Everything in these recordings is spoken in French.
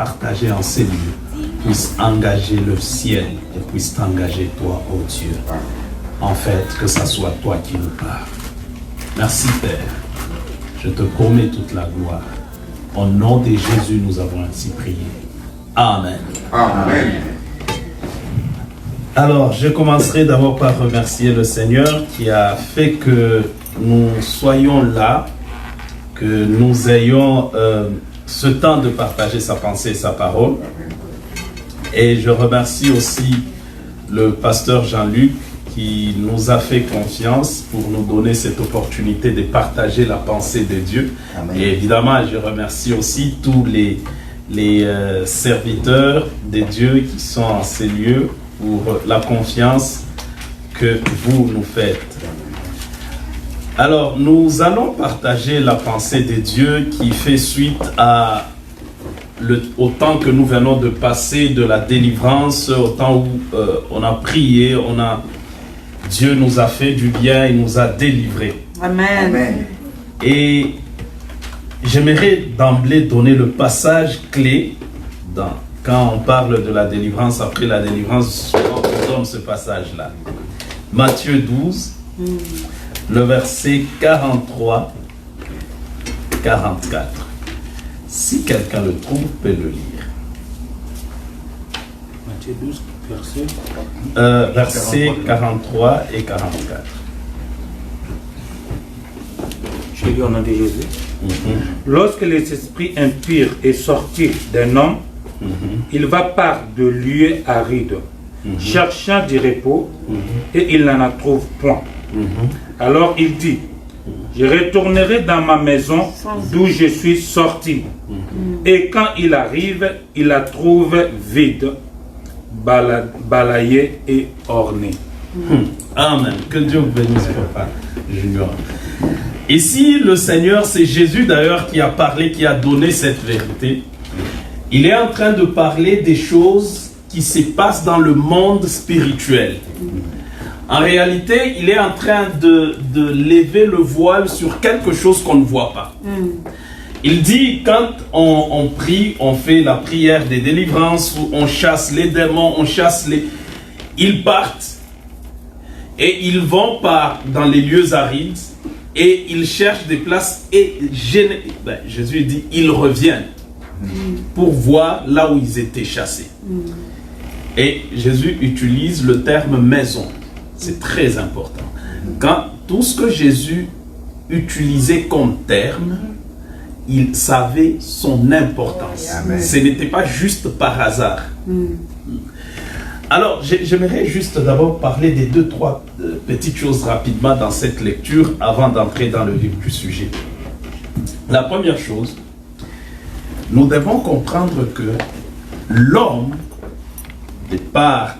partagé en ces lieux puisse engager le ciel et puisse t'engager toi, ô Dieu. En fait, que ça soit toi qui nous parles. Merci Père. Je te promets toute la gloire. Au nom de Jésus, nous avons ainsi prié. Amen. Amen. Alors, je commencerai d'abord par remercier le Seigneur qui a fait que nous soyons là, que nous ayons ce temps de partager sa pensée et sa parole. Et je remercie aussi le pasteur Jean-Luc qui nous a fait confiance pour nous donner cette opportunité de partager la pensée de Dieu. Amen. Et évidemment, je remercie aussi tous les serviteurs de Dieu qui sont en ces lieux pour la confiance que vous nous faites. Alors, nous allons partager la pensée de Dieu qui fait suite au temps que nous venons de passer de la délivrance, au temps où on a prié, Dieu nous a fait du bien, il nous a délivrés. Amen. Amen. Et j'aimerais d'emblée donner le passage clé quand on parle de la délivrance. Après la délivrance, on donne ce passage-là. Matthieu 12, le verset 43, 44. Si quelqu'un le trouve, peut le lire. Matthieu 12, versets 43 et 44. Je lis au nom de Jésus. Lorsque les esprits impurs est sorti d'un homme, il va par de lieux arides, cherchant du repos, et il n'en trouve point. Alors il dit, je retournerai dans ma maison d'où je suis sorti. Et quand il arrive, il la trouve vide, balayée et ornée. Amen. Que Dieu vous bénisse, Papa Junior. Ici, le Seigneur, c'est Jésus d'ailleurs qui a parlé, qui a donné cette vérité. Il est en train de parler des choses qui se passent dans le monde spirituel. En réalité, il est en train de lever le voile sur quelque chose qu'on ne voit pas. Il dit, quand on prie, on fait la prière des délivrances, où on chasse les démons, on chasse les... Ils partent et ils vont dans les lieux arides et ils cherchent des places et Jésus dit, ils reviennent pour voir là où ils étaient chassés. Et Jésus utilise le terme maison. C'est très important. Quand tout ce que Jésus utilisait comme terme, il savait son importance. Amen. Ce n'était pas juste par hasard. Alors, j'aimerais juste d'abord parler des 2-3 petites choses rapidement dans cette lecture avant d'entrer dans le vif du sujet. La première chose, nous devons comprendre que l'homme, de par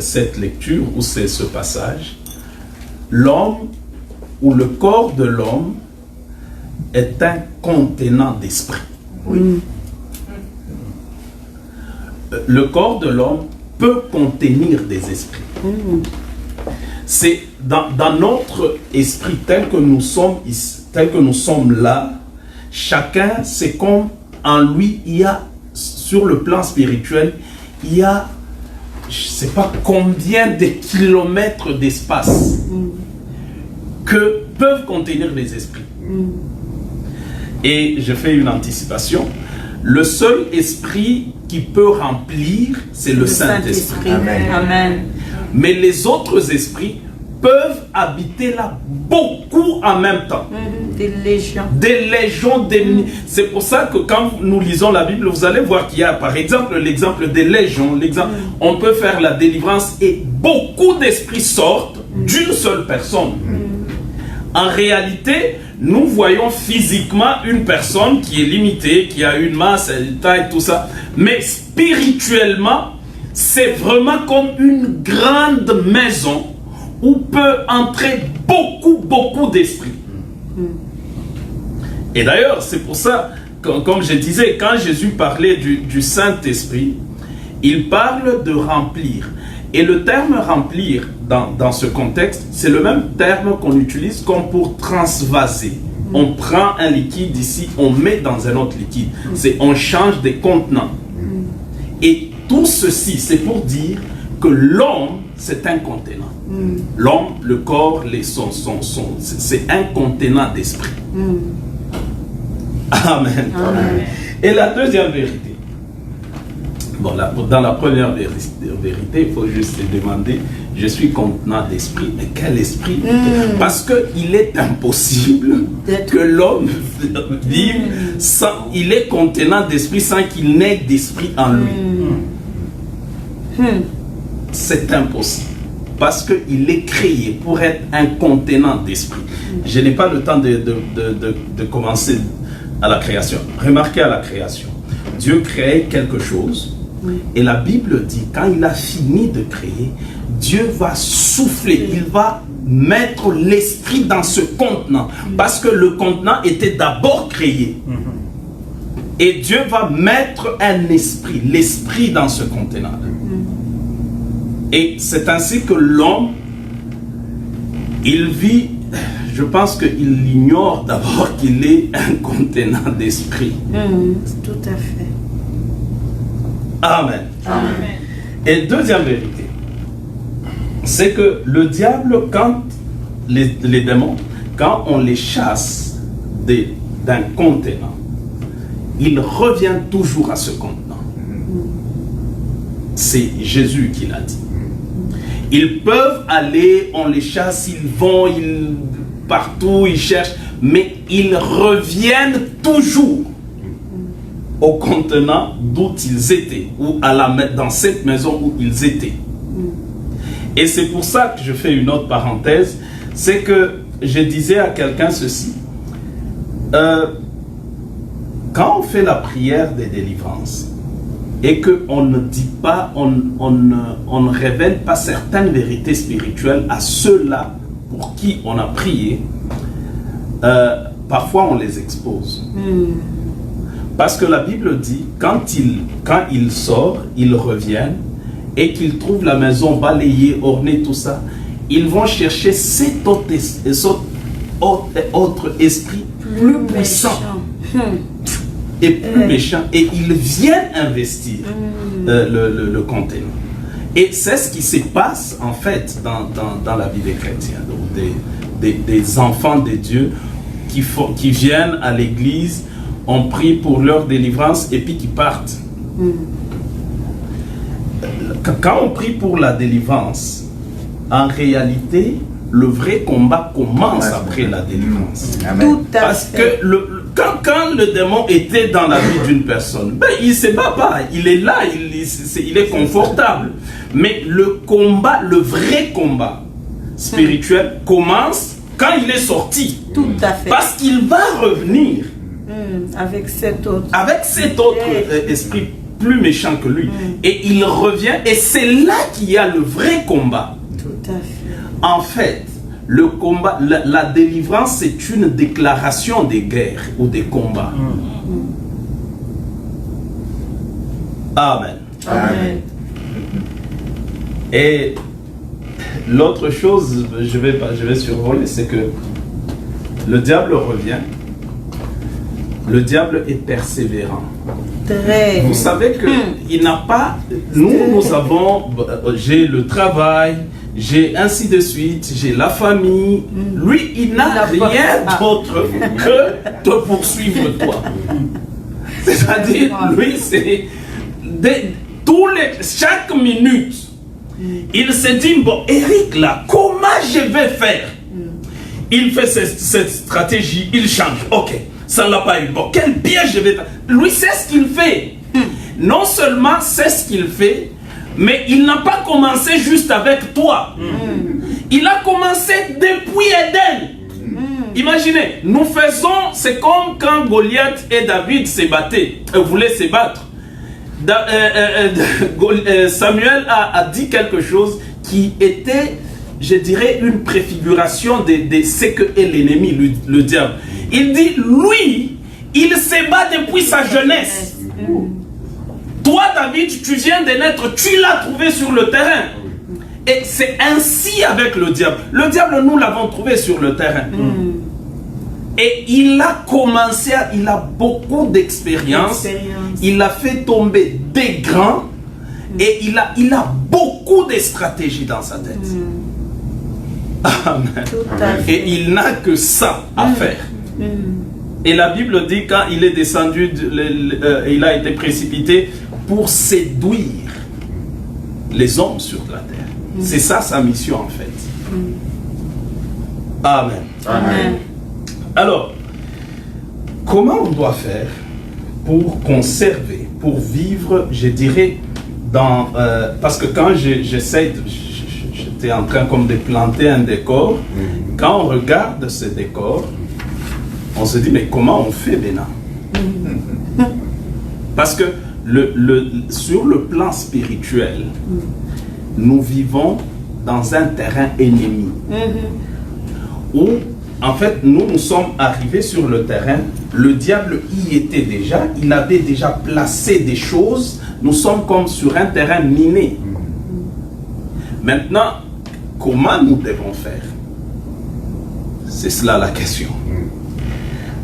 cette lecture ou ce passage, l'homme ou le corps de l'homme est un contenant d'esprit. Oui. Le corps de l'homme peut contenir des esprits. C'est dans notre esprit tel que nous sommes là, chacun, c'est comme en lui, il y a, sur le plan spirituel, il y a, je ne sais pas combien de kilomètres d'espace que peuvent contenir les esprits. Et je fais une anticipation. Le seul esprit qui peut remplir, c'est le Saint-Esprit. Amen. Amen. Mais les autres esprits peuvent habiter là beaucoup en même temps. Des légions. Des légions. C'est pour ça que quand nous lisons la Bible, vous allez voir qu'il y a par exemple l'exemple des légions. On peut faire la délivrance et beaucoup d'esprits sortent d'une seule personne. En réalité, nous voyons physiquement une personne qui est limitée, qui a une masse, une taille, tout ça. Mais spirituellement, c'est vraiment comme une grande maison où peut entrer beaucoup d'esprits. Et d'ailleurs, c'est pour ça, comme je disais, quand Jésus parlait du Saint-Esprit, il parle de remplir. Et le terme remplir, dans ce contexte, c'est le même terme qu'on utilise comme pour transvaser. On prend un liquide ici, on met dans un autre liquide. On change des contenants. Et tout ceci, c'est pour dire que l'homme, c'est un contenant. L'homme, le corps, c'est un contenant d'esprit. Amen. Et la deuxième vérité. Bon, dans la première vérité, il faut juste se demander, je suis contenant d'esprit, mais quel esprit? Parce qu'il est impossible que l'homme vive sans, il est contenant d'esprit sans qu'il n'ait d'esprit en lui. C'est impossible. Parce qu'il est créé pour être un contenant d'esprit. Je n'ai pas le temps de commencer à la création. Remarquez à la création. Dieu crée quelque chose. Et la Bible dit, quand il a fini de créer, Dieu va souffler. Il va mettre l'esprit dans ce contenant. Parce que le contenant était d'abord créé. Et Dieu va mettre un esprit, l'esprit dans ce contenant. Et c'est ainsi que l'homme, il vit, je pense qu'il ignore d'abord qu'il est un contenant d'esprit. Tout à fait. Amen. Et deuxième vérité, c'est que le diable, quand les démons, quand on les chasse d'un contenant, il revient toujours à ce contenant. C'est Jésus qui l'a dit. Ils peuvent aller, on les chasse, ils vont, partout, ils cherchent, mais ils reviennent toujours au contenant d'où ils étaient, ou dans cette maison où ils étaient. Et c'est pour ça que je fais une autre parenthèse, c'est que je disais à quelqu'un ceci, quand on fait la prière des délivrances, et qu'on ne dit pas, on ne révèle pas certaines vérités spirituelles à ceux-là pour qui on a prié, parfois on les expose. Parce que la Bible dit, quand ils sortent, ils reviennent, et qu'ils trouvent la maison balayée, ornée, tout ça, ils vont chercher cet autre esprit plus puissant. Et plus méchant, et ils viennent investir le contenant. Et c'est ce qui se passe en fait dans la vie des chrétiens, donc des enfants de Dieu qui viennent à l'église, on prie pour leur délivrance et puis qui partent. Quand on prie pour la délivrance, en réalité, le vrai combat commence après la délivrance. Parce que quand le démon était dans la vie d'une personne, ben, il ne se bat pas, il est là, il est confortable. Mais le combat, le vrai combat spirituel commence quand il est sorti. Tout à fait. Parce qu'il va revenir avec cet autre esprit plus méchant que lui. Et il revient, et c'est là qu'il y a le vrai combat. Tout à fait. En fait, le combat, la délivrance, c'est une déclaration des guerres ou des combats. Amen. Amen. Et l'autre chose, je vais survoler, c'est que le diable revient. Le diable est persévérant. Très. Vous savez que il n'a pas. Nous avons. J'ai le travail. J'ai ainsi de suite, j'ai la famille. Lui, il n'a rien d'autre que de poursuivre toi. C'est-à-dire, lui, c'est chaque minute, il se dit, bon, Eric, là, comment je vais faire? Il fait cette stratégie, il change. Ok, ça ne l'a pas eu. Bon, quel piège je vais... Lui, c'est ce qu'il fait. Non seulement c'est ce qu'il fait, mais il n'a pas commencé juste avec toi. Il a commencé depuis Éden. Imaginez, nous faisons, c'est comme quand Goliath et David se battaient, voulaient se battre. Samuel a dit quelque chose qui était, je dirais, une préfiguration de ce que est l'ennemi, le diable. Il dit, lui, il se bat depuis sa jeunesse. Toi, David, tu viens de naître, tu l'as trouvé sur le terrain. Et c'est ainsi avec le diable. Le diable, nous l'avons trouvé sur le terrain. Et il a commencé, il a beaucoup d'expérience. Il a fait tomber des grands. Et il a beaucoup de stratégies dans sa tête. Amen. Et il n'a que ça à faire. Et la Bible dit quand il est descendu, il a été précipité pour séduire les hommes sur la terre. C'est ça sa mission en fait. Amen. Amen. Alors, comment on doit faire pour conserver, pour vivre, je dirais, parce que quand j'essaie, j'étais en train comme de planter un décor, quand on regarde ce décor, on se dit, mais comment on fait maintenant? Parce que sur le plan spirituel, nous vivons dans un terrain ennemi. Où, en fait, nous sommes arrivés sur le terrain, le diable y était déjà, il avait déjà placé des choses, nous sommes comme sur un terrain miné. Maintenant, comment nous devons faire? C'est cela la question.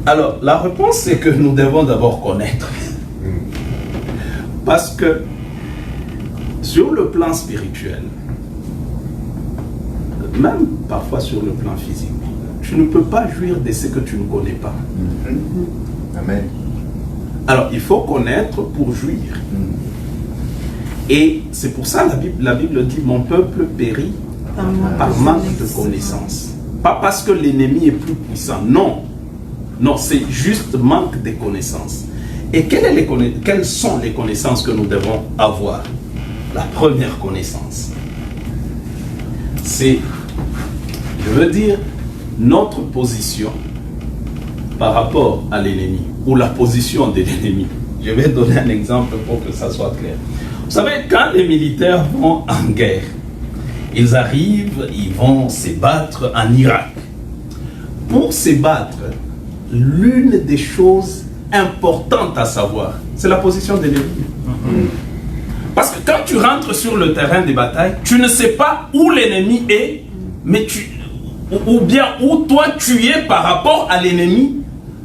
Alors, la réponse, c'est que nous devons d'abord connaître. Parce que, sur le plan spirituel, même parfois sur le plan physique, tu ne peux pas jouir de ce que tu ne connais pas. Amen. Alors, il faut connaître pour jouir. Et c'est pour ça la Bible dit, mon peuple périt par manque de connaissance. Pas parce que l'ennemi est plus puissant, non. Non, c'est juste manque de connaissances. Et quelles sont les connaissances que nous devons avoir? La première connaissance, c'est, je veux dire, notre position par rapport à l'ennemi, ou la position de l'ennemi. Je vais donner un exemple pour que ça soit clair. Vous savez, quand les militaires vont en guerre, ils arrivent, ils vont se battre en Irak. Pour se battre, l'une des choses importantes à savoir, c'est la position de l'ennemi. Parce que quand tu rentres sur le terrain de bataille, tu ne sais pas où l'ennemi est, mais ou bien où toi tu es par rapport à l'ennemi,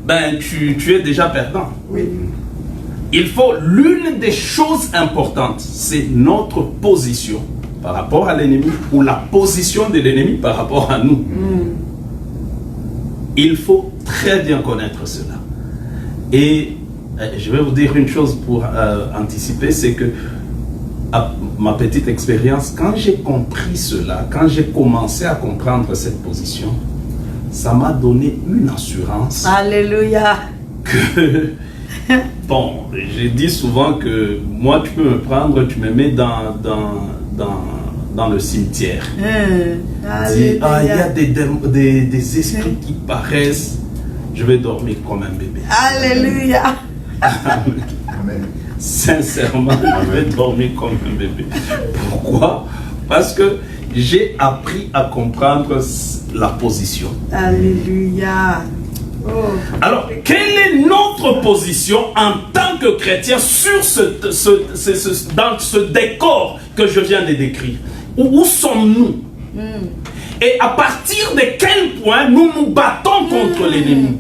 ben tu es déjà perdant. Oui. Il faut, l'une des choses importantes, c'est notre position par rapport à l'ennemi ou la position de l'ennemi par rapport à nous. Il faut très bien connaître cela. Et je vais vous dire une chose pour anticiper, c'est que à ma petite expérience, quand j'ai compris cela, quand j'ai commencé à comprendre cette position, ça m'a donné une assurance. Alléluia. Que, bon, j'ai dit souvent que moi, tu peux me prendre, tu me mets dans le cimetière. Dis, ah, il y a des esprits qui paraissent, je vais dormir comme un bébé. Alléluia. Amen. Sincèrement, je vais dormir comme un bébé. Pourquoi? Parce que j'ai appris à comprendre la position. Alléluia. Oh. Alors, quelle est notre position en tant que chrétien sur dans ce décor que je viens de décrire? Où sommes-nous? Et à partir de quel point nous nous battons contre l'ennemi?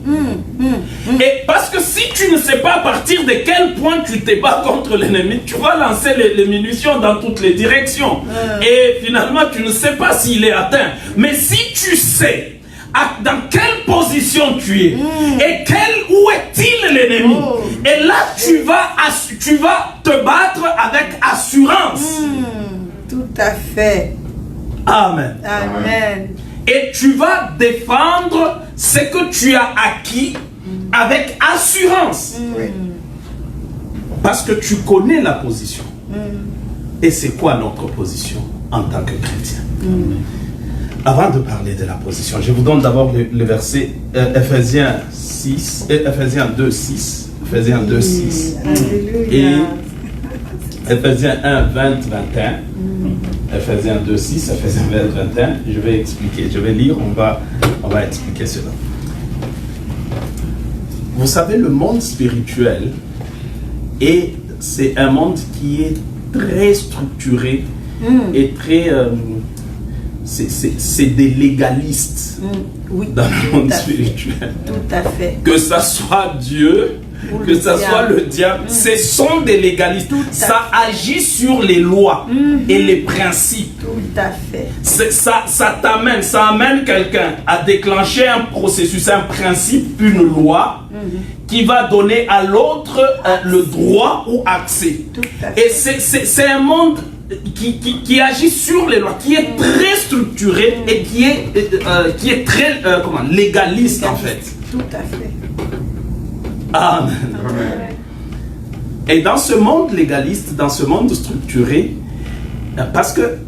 Et parce que si tu ne sais pas à partir de quel point tu te bats contre l'ennemi, tu vas lancer les munitions dans toutes les directions. Et finalement, tu ne sais pas s'il est atteint. Mais si tu sais dans quelle position tu es et où est-il l'ennemi, et là tu vas te battre avec assurance. Tout à fait. Amen. Amen. Et tu vas défendre ce que tu as acquis avec assurance. Parce que tu connais la position. Et c'est quoi notre position en tant que chrétien? Avant de parler de la position, je vous donne d'abord le verset Ephésiens 2, 6. Ephésiens 2, 6. Et Ephésiens 1, 20, 21. Ephésiens 2, 6, Ephésiens 20, 21. Je vais expliquer, je vais lire, on va expliquer cela. Vous savez, le monde spirituel, c'est un monde qui est très structuré et très... c'est des légalistes. Oui, dans le tout monde à fait. spirituel. Tout à fait. Que ça soit Dieu, Ou que le ça soit diable. le diable, ce sont des légalistes. Tout à Ça agit sur les lois et les principes. Tout à fait. Ça t'amène, ça amène quelqu'un à déclencher un processus, un principe, une loi qui va donner à l'autre le droit ou accès. Tout à fait. Et c'est un monde qui agit sur les lois, qui est très structuré et qui est très légaliste en fait. Tout à fait. Amen. Et dans ce monde légaliste, dans ce monde structuré, parce que,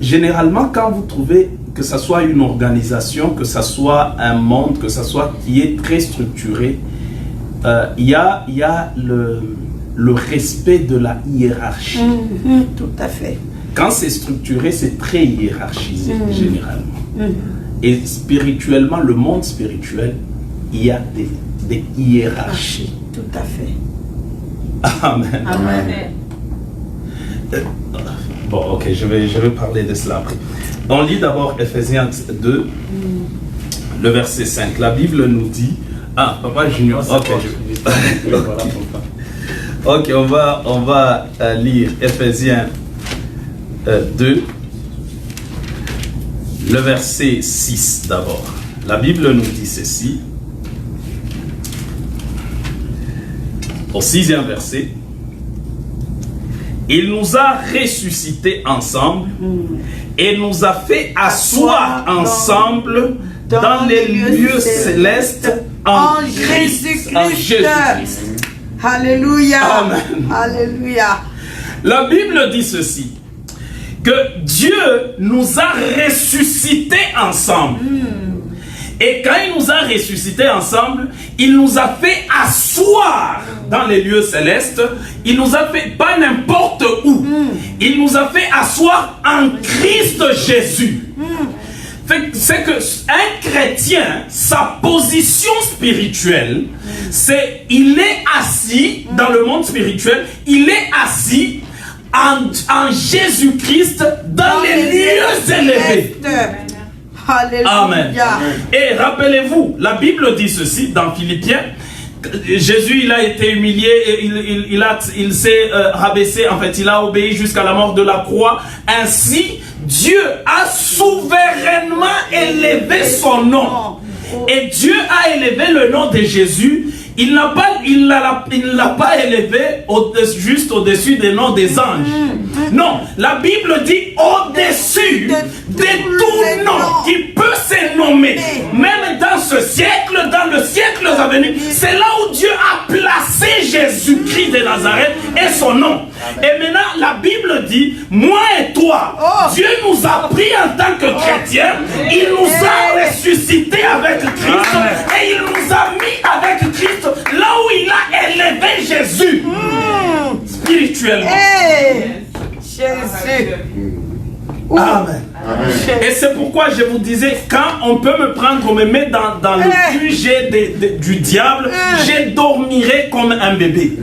généralement quand vous trouvez que ce soit une organisation, que ce soit un monde, que ce soit qui est très structuré, il y a le respect de la hiérarchie. Tout à fait. Quand c'est structuré, c'est très hiérarchisé généralement. Et spirituellement, le monde spirituel, il y a des hiérarchies. Tout à fait. Amen. Amen. Bon, ok, je vais parler de cela après. On lit d'abord Ephésiens 2, le verset 5. La Bible nous dit... Ah, Papa Junior, ok. Ok, on va lire Ephésiens 2, le verset 6 d'abord. La Bible nous dit ceci. Au 6e verset. Il nous a ressuscités ensemble et nous a fait asseoir ensemble dans les lieux célestes en Jésus-Christ. Alléluia. Amen. Alléluia. La Bible dit ceci, que Dieu nous a ressuscités ensemble. Et quand il nous a ressuscités ensemble, il nous a fait asseoir dans les lieux célestes. Il nous a fait, pas n'importe où, il nous a fait asseoir en Christ Jésus. C'est que un chrétien, sa position spirituelle, c'est il est assis dans le monde spirituel, il est assis en Jésus-Christ dans les lieux élevés. Alléluia. Amen. Et rappelez-vous, la Bible dit ceci dans Philippiens. Jésus, il a été humilié, il s'est rabaissé, en fait, il a obéi jusqu'à la mort de la croix. Ainsi, Dieu a souverainement élevé son nom. Et Dieu a élevé le nom de Jésus. Il ne l'a pas élevé juste au-dessus des noms des anges. Non, la Bible dit au-dessus de tout nom qui peut se nommer. Même dans ce siècle, dans le siècle à venir, c'est là où Dieu a placé Jésus-Christ de Nazareth et son nom. Et maintenant, la Bible dit, moi et toi, Dieu nous a pris en tant que chrétiens, il nous a ressuscités avec Christ et il nous a mis avec Christ là où il a élevé Jésus spirituellement. Jésus. Amen. Et c'est pourquoi je vous disais, quand on peut me prendre, on me met dans le QG du diable, je dormirai comme un bébé.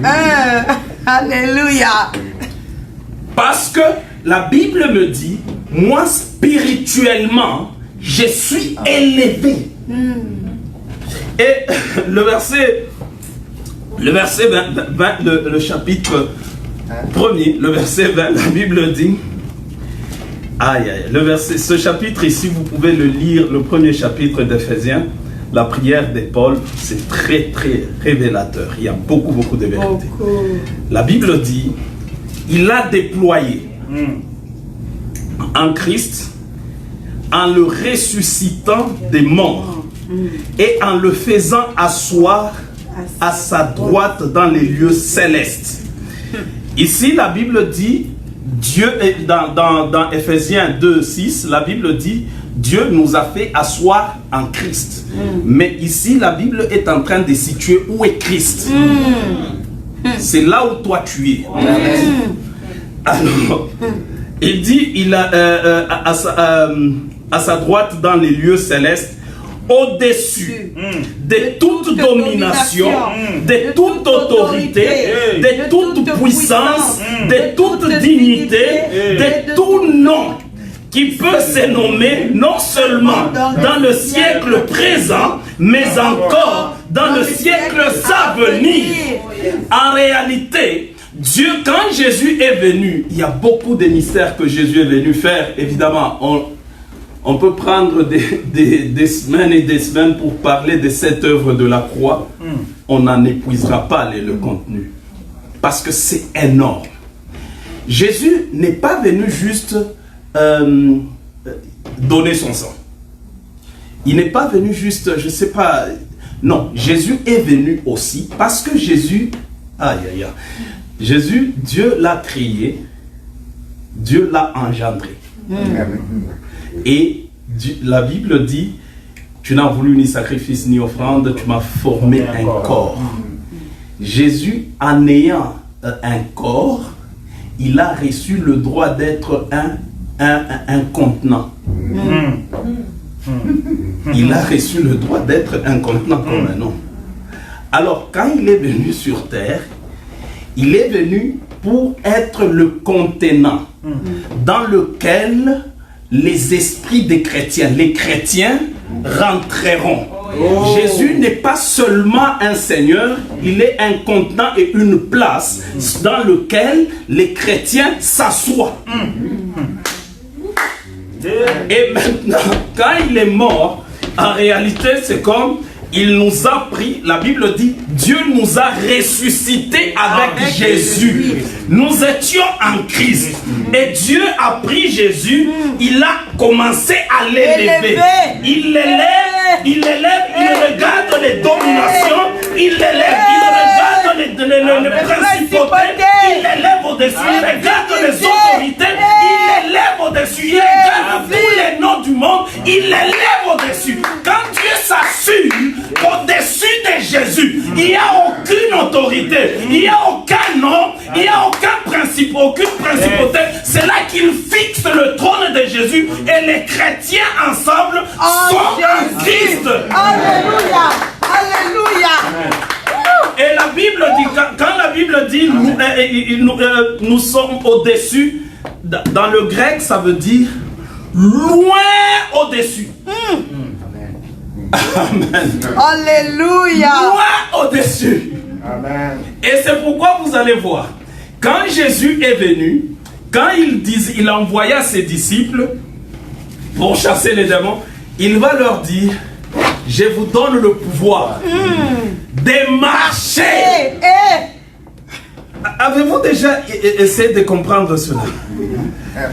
Alléluia. Parce que la Bible me dit, moi spirituellement, je suis élevé. Et le verset 20, le chapitre 1er, le verset 20, la Bible dit, ce chapitre ici, vous pouvez le lire, le premier chapitre d'Éphésiens, la prière de Paul, c'est très très révélateur. Il y a beaucoup de vérités. La Bible dit, il a déployé en Christ, en le ressuscitant des morts et en le faisant asseoir à sa droite dans les lieux célestes. Ici, la Bible dit, Dieu, dans Ephésiens 2:6, la Bible dit, Dieu nous a fait asseoir en Christ. Mais ici, la Bible est en train de situer où est Christ. C'est là où toi tu es. Alors, il dit, il a à sa droite dans les lieux célestes, au-dessus de toute domination, de toute autorité, de toute puissance, de toute dignité, de tout nom qui peut se nommer non seulement dans le siècle présent, mais encore dans le siècle à venir. En réalité, Dieu, quand Jésus est venu, il y a beaucoup de mystères que Jésus est venu faire. Évidemment, on peut prendre des semaines et des semaines pour parler de cette œuvre de la croix. On n'en épuisera pas le contenu. Parce que c'est énorme. Jésus n'est pas venu juste donner son sang. Il n'est pas venu juste, je ne sais pas... Non, Jésus est venu aussi parce que Jésus... Aïe, aïe, aïe. Jésus, Dieu l'a créé, Dieu l'a engendré. Et la Bible dit, tu n'as voulu ni sacrifice ni offrande, tu m'as formé un corps. Jésus, en ayant un corps, il a reçu le droit d'être un contenant. Il a reçu le droit d'être un contenant comme un homme. Alors, quand il est venu sur terre, il est venu pour être le contenant dans lequel les esprits des chrétiens, les chrétiens rentreront. Jésus n'est pas seulement un Seigneur, il est un contenant et une place dans lequel les chrétiens s'assoient. Et maintenant, quand il est mort, en réalité, c'est comme il nous a pris, la Bible dit, Dieu nous a ressuscités avec Jésus. Nous étions en Christ. Et Dieu a pris Jésus, il a commencé à l'élever. Il l'élève, il regarde les dominations, il l'élève, il regarde les principautés, il l'élève au-dessus, il regarde les autorités, il l'élève au-dessus, il regarde tous les noms du monde, il l'élève au-dessus. Quand Dieu s'assure qu'au-dessus de Jésus, il n'y a aucune autorité, il n'y a aucun nom, il n'y a aucun principe, aucune principauté, c'est là qu'il fixe le trône de Jésus et les chrétiens ensemble sont en Christ. Alléluia. Alléluia. Et la Bible dit, quand la Bible dit nous sommes au-dessus, dans le grec ça veut dire loin au-dessus. Amen. Alléluia. Loin au-dessus. Amen. Et c'est pourquoi vous allez voir, quand Jésus est venu, quand il envoya ses disciples pour chasser les démons, il va leur dire, je vous donne le pouvoir de marcher. Avez-vous déjà essayé de comprendre cela?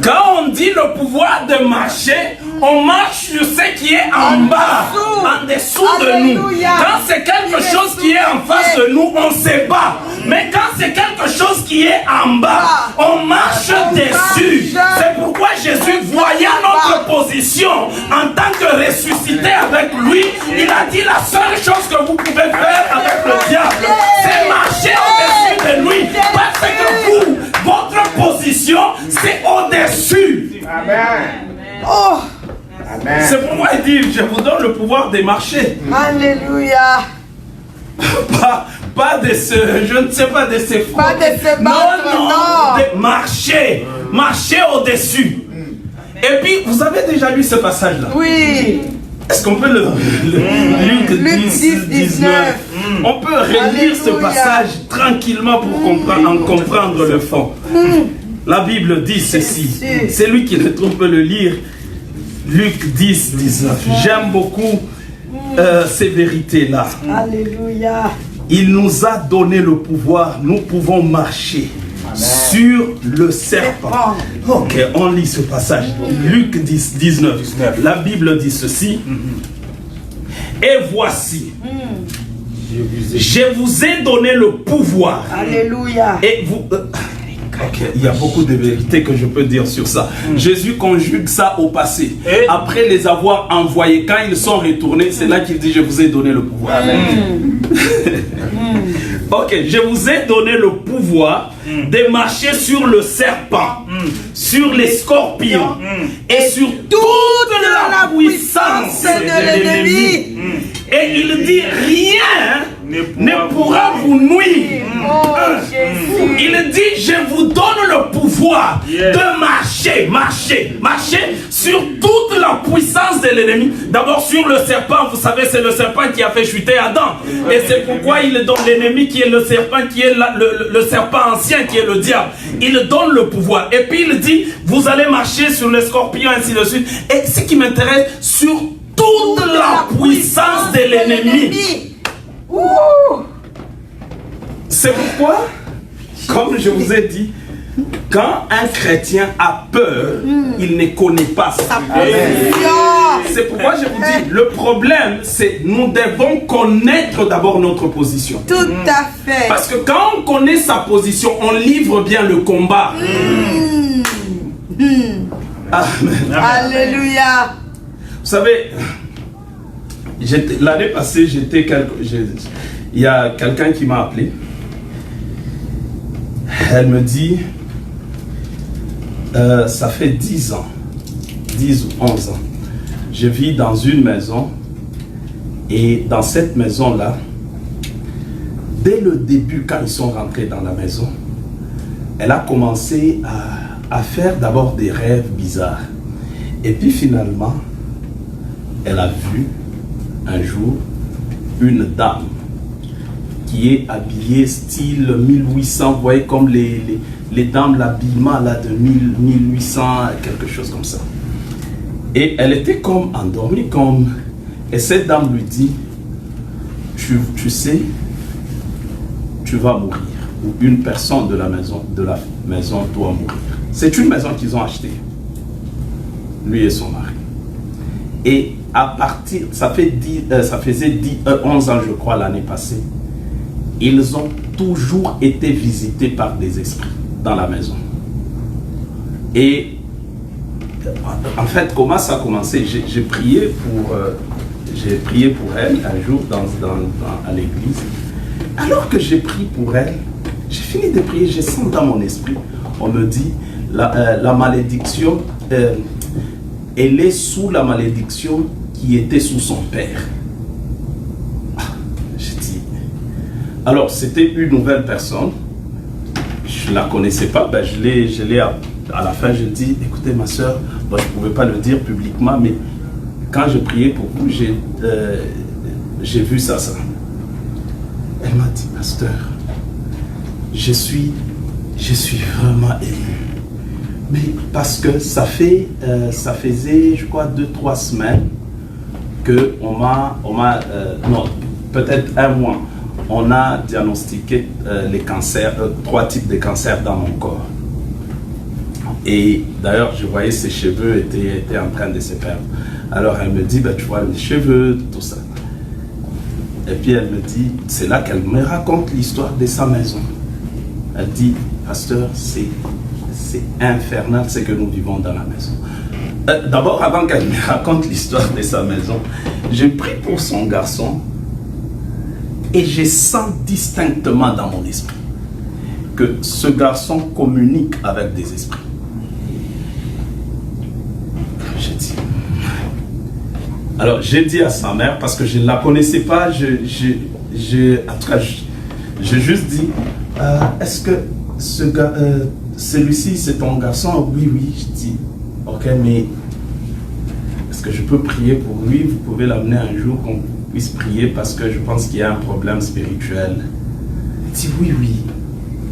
Quand on dit le pouvoir de marcher, on marche sur ce qui est en bas, en dessous de nous. Quand c'est quelque chose qui est en face de nous, on se bat. Mais quand c'est quelque chose qui est en bas, on marche dessus. C'est pourquoi Jésus, voyant notre position en tant que ressuscité avec lui, il a dit la seule chose que vous pouvez faire avec le diable, c'est marcher au-dessus de lui. Parce que vous, votre position, c'est au-dessus. Amen. Oh. Amen. C'est pourquoi il dit, je vous donne le pouvoir de marcher. Alléluia. Pas de ce, je ne sais pas de ces frocs. Pas de se battre, non. De marcher. Marcher au-dessus. Et puis, vous avez déjà lu ce passage-là? Oui. Est-ce qu'on peut Luc 10, 19. On peut relire ce passage tranquillement pour comprendre le fond. La Bible dit ceci. C'est lui qui le trouve peut le lire. Luc 10, 19. J'aime beaucoup ces vérités-là. Alléluia. Il nous a donné le pouvoir. Nous pouvons marcher sur le serpent. Ok, on lit ce passage. Luc 10, 19. La Bible dit ceci. Et voici, je vous ai donné le pouvoir. Alléluia. Et vous... Ok, il y a beaucoup de vérités que je peux dire sur ça. Jésus conjugue ça au passé. Après les avoir envoyés, quand ils sont retournés, c'est là qu'il dit, je vous ai donné le pouvoir. Ok, je vous ai donné le pouvoir de marcher sur le serpent, sur les scorpions et sur toute la puissance de l'ennemi. Et il dit, rien ne pourra vous nuire. Il dit, je vous donne le pouvoir de marcher sur toute la puissance de l'ennemi. D'abord sur le serpent, vous savez, c'est le serpent qui a fait chuter Adam. Et c'est pourquoi il donne l'ennemi qui est le serpent, qui est le serpent ancien, qui est le diable. Il donne le pouvoir. Et puis il dit, vous allez marcher sur les scorpions, ainsi de suite. Et ce qui m'intéresse, sur toute la puissance de l'ennemi. C'est pourquoi, comme je vous ai dit, quand un chrétien a peur, il ne connaît pas sa position. C'est pourquoi je vous dis, le problème, c'est nous devons connaître d'abord notre position. Tout à fait. Parce que quand on connaît sa position, on livre bien le combat. Amen. Alléluia. Vous savez, l'année passée, il y a quelqu'un qui m'a appelé. Elle me dit, ça fait 10 ans, 10 ou 11 ans, je vis dans une maison et dans cette maison-là, dès le début, quand ils sont rentrés dans la maison, elle a commencé à faire d'abord des rêves bizarres. Et puis finalement, elle a vu un jour une dame qui est habillée style 1800, vous voyez comme les dames, l'habillement là de 1800, quelque chose comme ça. Et elle était comme endormie, et cette dame lui dit, tu sais, tu vas mourir, ou une personne de la maison doit mourir. C'est une maison qu'ils ont achetée, lui et son mari. Et à partir, ça faisait 11 ans je crois l'année passée, ils ont toujours été visités par des esprits dans la maison. Et en fait, comment ça a commencé? J'ai prié pour elle un jour à l'église. Alors que j'ai prié pour elle, j'ai fini de prier, j'ai senti dans mon esprit, on me dit, la malédiction, elle est sous la malédiction qui était sous son père. Alors, c'était une nouvelle personne. Je ne la connaissais pas. Ben, je l'ai à la fin, je dis, écoutez ma soeur, bon, je ne pouvais pas le dire publiquement, mais quand je priais pour vous, j'ai vu ça. Elle m'a dit, pasteur, je suis vraiment ému. Mais parce que ça faisait, je crois, 2-3 semaines que non, peut-être un mois, on a diagnostiqué les cancers, 3 types de cancers dans mon corps. Et d'ailleurs, je voyais ses cheveux étaient en train de se perdre. Alors elle me dit, ben, tu vois, les cheveux, tout ça. Et puis elle me dit, c'est là qu'elle me raconte l'histoire de sa maison. Elle dit, pasteur, c'est infernal ce que nous vivons dans la maison. D'abord, avant qu'elle me raconte l'histoire de sa maison, j'ai pris pour son garçon. Et je sens distinctement dans mon esprit que ce garçon communique avec des esprits. Alors j'ai dit à sa mère, parce que je ne la connaissais pas, en tout cas, j'ai juste dit, est-ce que celui-ci c'est ton garçon? Oui, je dis, ok, mais est-ce que je peux prier pour lui? Vous pouvez l'amener un jour qu'on puisse prier parce que je pense qu'il y a un problème spirituel. Elle dit oui,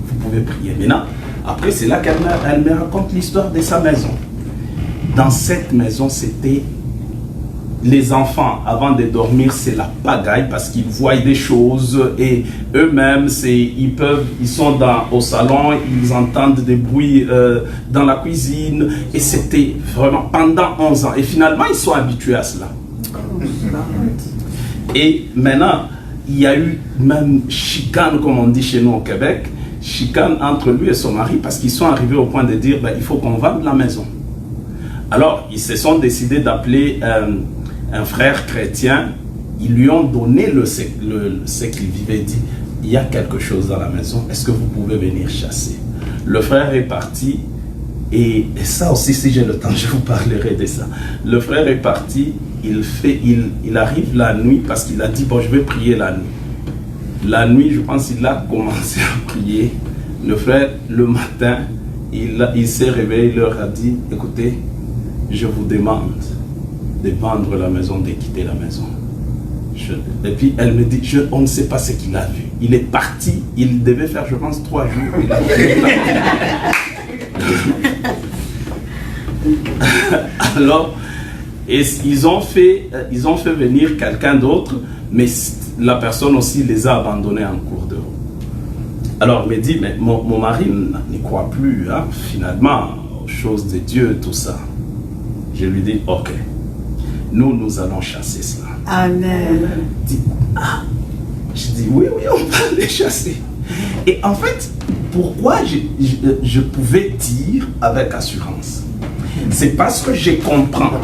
vous pouvez prier. Maintenant, après c'est là qu'elle me raconte l'histoire de sa maison. Dans cette maison, c'était les enfants, avant de dormir, c'est la pagaille parce qu'ils voient des choses et eux-mêmes, ils sont au salon, ils entendent des bruits dans la cuisine et c'était vraiment pendant 11 ans. Et finalement, ils sont habitués à cela. Et maintenant, il y a eu même chicane, comme on dit chez nous au Québec, chicane entre lui et son mari parce qu'ils sont arrivés au point de dire, ben, il faut qu'on vende la maison. Alors, ils se sont décidés d'appeler un frère chrétien. Ils lui ont donné ce qu'il vivait. Il dit, il y a quelque chose dans la maison, est-ce que vous pouvez venir chasser? Le frère est parti, et ça aussi, si j'ai le temps, je vous parlerai de ça. Le frère est parti, il arrive la nuit, parce qu'il a dit, bon, je vais prier la nuit. La nuit, je pense qu'il a commencé à prier. Le frère, le matin, il s'est réveillé, il leur a dit, écoutez, je vous demande de vendre la maison, de quitter la maison. Et puis elle me dit, on ne sait pas ce qu'il a vu. Il est parti, il devait faire, je pense, 3 jours. Il a alors, et ils ont fait venir quelqu'un d'autre, mais la personne aussi les a abandonnés en cours de route. Alors, il me dit, mais mon mari n'y croit plus, hein, finalement, aux choses de Dieu, tout ça. Je lui dis, ok, nous allons chasser cela. Amen. Je dis, oui, on va les chasser. Et en fait, pourquoi je pouvais dire avec assurance? C'est parce que je comprends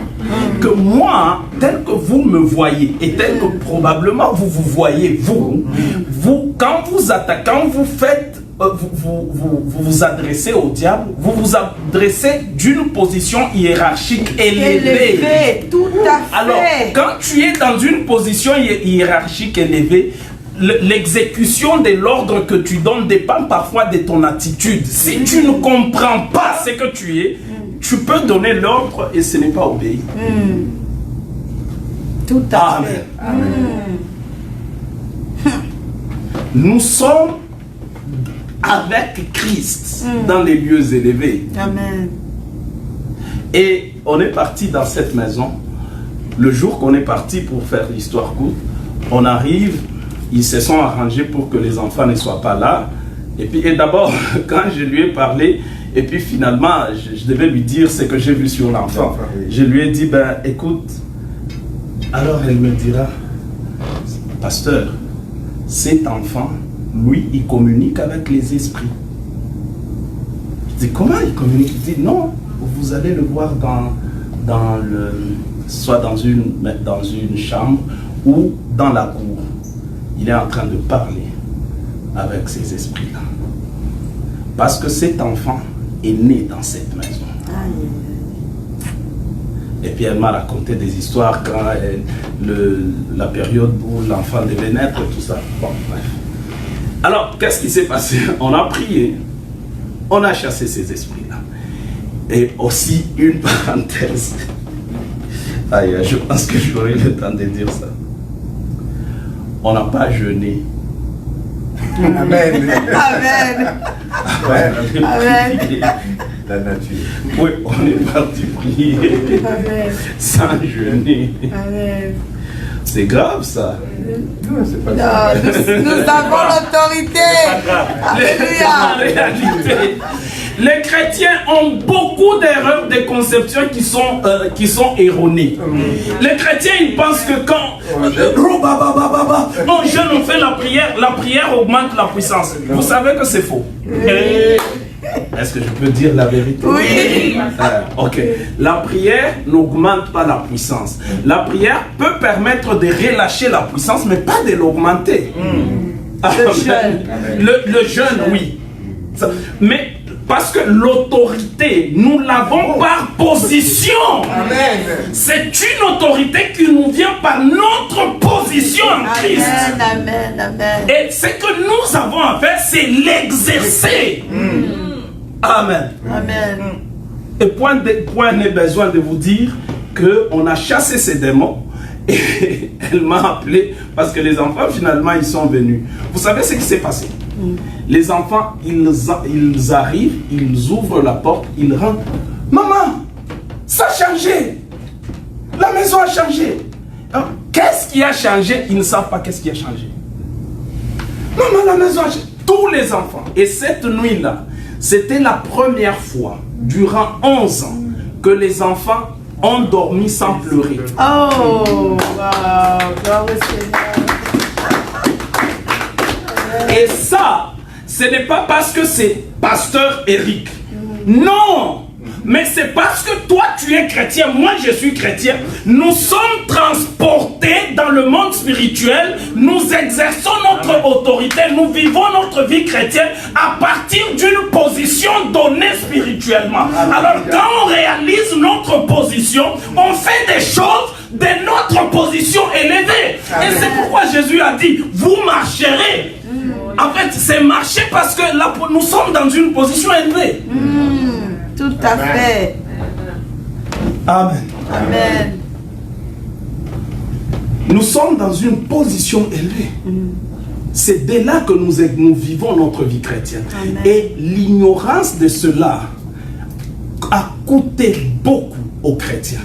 que moi, tel que vous me voyez et tel que probablement vous vous voyez, vous quand vous attaquez, quand vous faites, vous adressez au diable, vous vous adressez d'une position hiérarchique élevée. Tout à fait. Alors, quand tu es dans une position hiérarchique élevée, l'exécution de l'ordre que tu donnes dépend parfois de ton attitude. Si tu ne comprends pas ce que tu es, tu peux donner l'ordre et ce n'est pas obéi. Tout à fait. Amen. Nous sommes avec Christ dans les lieux élevés. Amen. Et on est parti dans cette maison. Le jour qu'on est parti pour faire l'histoire courte, on arrive, ils se sont arrangés pour que les enfants ne soient pas là. Et d'abord, quand je lui ai parlé, et puis finalement, je devais lui dire ce que j'ai vu sur l'enfant. Je lui ai dit, ben écoute, alors elle me dira, pasteur, cet enfant, lui, il communique avec les esprits. Je dis, comment il communique? Il dit, non, vous allez le voir soit dans une chambre ou dans la cour. Il est en train de parler avec ces esprits-là. Parce que cet enfant est né dans cette maison. Et puis elle m'a raconté des histoires quand la période où l'enfant devait naître, tout ça. Bon, bref. Alors, qu'est-ce qui s'est passé? On a prié, on a chassé ces esprits-là. Et aussi, une parenthèse. Aïe, je pense que j'aurai le temps de dire ça. On n'a pas jeûné. Amen. Amen. Amen. La nature. Oui, on est parti prier Amen. sans jeûner. Amen. C'est grave ça. Non, c'est pas Non, ça. nous avons l'autorité. En Alléluia. réalité, les chrétiens ont beaucoup d'erreurs de conception qui sont erronées. Les chrétiens, ils pensent que quand on jeûne, on fait la prière augmente la puissance. Vous savez que c'est faux. Est-ce que je peux dire la vérité? Oui. Ok. La prière n'augmente pas la puissance. La prière peut permettre de relâcher la puissance, mais pas de l'augmenter. Le jeûne, oui. Mais parce que l'autorité, nous l'avons par position. Amen. C'est une autorité qui nous vient par notre position en Christ. Amen. Amen. Et ce que nous avons à faire, c'est l'exercer. Amen. Amen. Et point n'est besoin de vous dire qu'on a chassé ces démons. Et elle m'a appelé parce que les enfants, finalement, ils sont venus. Vous savez ce qui s'est passé? Les enfants, ils arrivent, ils ouvrent la porte, ils rentrent. Maman, ça a changé. La maison a changé. Qu'est-ce qui a changé? Ils ne savent pas qu'est-ce qui a changé. Maman, la maison a changé. Tous les enfants. Et cette nuit-là, c'était la première fois durant 11 ans que les enfants ont dormi sans pleurer. Oh, wow. Gloire au Seigneur. Et ça, ce n'est pas parce que c'est pasteur Eric. Non! Mais c'est parce que toi tu es chrétien, moi je suis chrétien. Nous sommes transportés dans le monde spirituel. Nous exerçons notre autorité. Nous vivons notre vie chrétienne à partir d'une position donnée spirituellement. Alors quand on réalise notre position, on fait des choses de notre position élevée. Et c'est pourquoi Jésus a dit, vous marcherez. En fait, c'est marcher parce que là, nous sommes dans une position élevée. Tout à fait. Amen. Amen. Nous sommes dans une position élevée. C'est dès là que nous vivons notre vie chrétienne. Amen. Et l'ignorance de cela a coûté beaucoup aux chrétiens.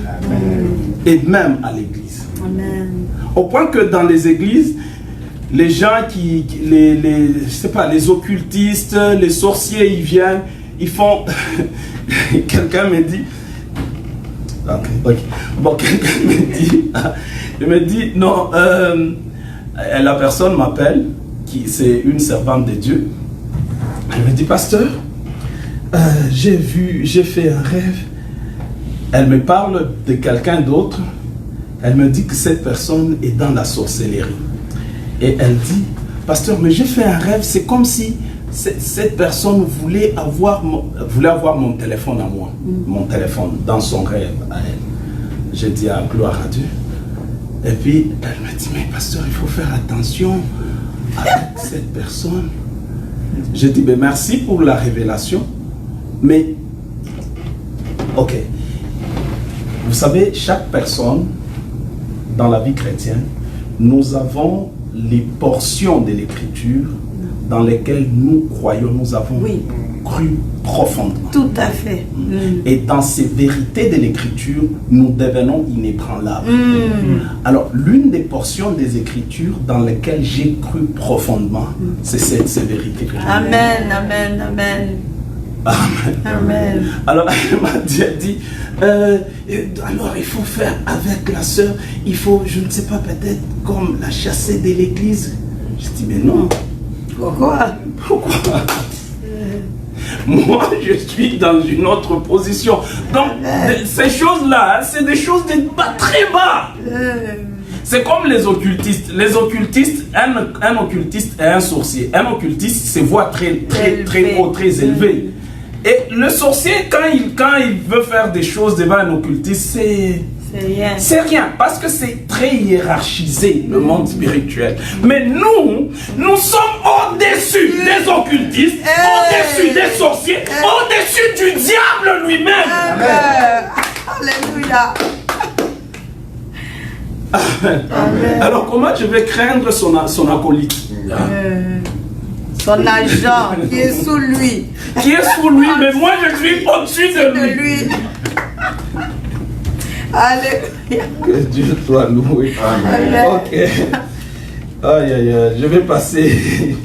Et même à l'église. Amen. Au point que dans les églises, les gens je sais pas, les occultistes, les sorciers, ils viennent, ils font... Quelqu'un me dit... Ok. Bon, quelqu'un me dit, non, la personne m'appelle, c'est une servante de Dieu. Elle me dit, pasteur, j'ai fait un rêve. Elle me parle de quelqu'un d'autre. Elle me dit que cette personne est dans la sorcellerie. Et elle dit, pasteur, mais j'ai fait un rêve, c'est comme si cette personne voulait avoir mon téléphone à moi, mon téléphone, dans son rêve à elle. J'ai dit, gloire à Dieu. Et puis, elle me dit, mais pasteur, il faut faire attention avec cette personne. J'ai dit, ben merci pour la révélation, mais, ok. Vous savez, chaque personne, dans la vie chrétienne, nous avons les portions de l'écriture dans lesquelles nous croyons, nous avons cru profondément. Tout à fait. Et dans ces vérités de l'écriture, nous devenons inébranlables. Alors, l'une des portions des écritures dans lesquelles j'ai cru profondément, c'est ces vérités que j'ai. Amen, amen, amen. Amen. Amen. Alors, elle m'a dit, alors il faut faire avec la sœur, il faut, je ne sais pas, peut-être comme la chasser de l'église. Je dis, mais non. Pourquoi? Moi, je suis dans une autre position. Donc, ces choses-là, c'est des choses de bas, très bas. C'est comme les occultistes. Les occultistes, un occultiste et un sorcier. Un occultiste se voit très haut, très élevé. Et le sorcier, quand il veut faire des choses devant un occultiste, c'est rien, parce que c'est très hiérarchisé, le monde spirituel. Mais nous sommes au-dessus des occultistes, au-dessus des sorciers, au-dessus du diable lui-même. Alléluia. Amen. Alors comment je vais craindre son acolyte? Son agent qui est sous lui. Qui est sous lui, mais moi je suis au-dessus de lui. Alléluia. Que Dieu soit loué. Amen. Ok. Aïe, aïe, aïe. Je vais passer.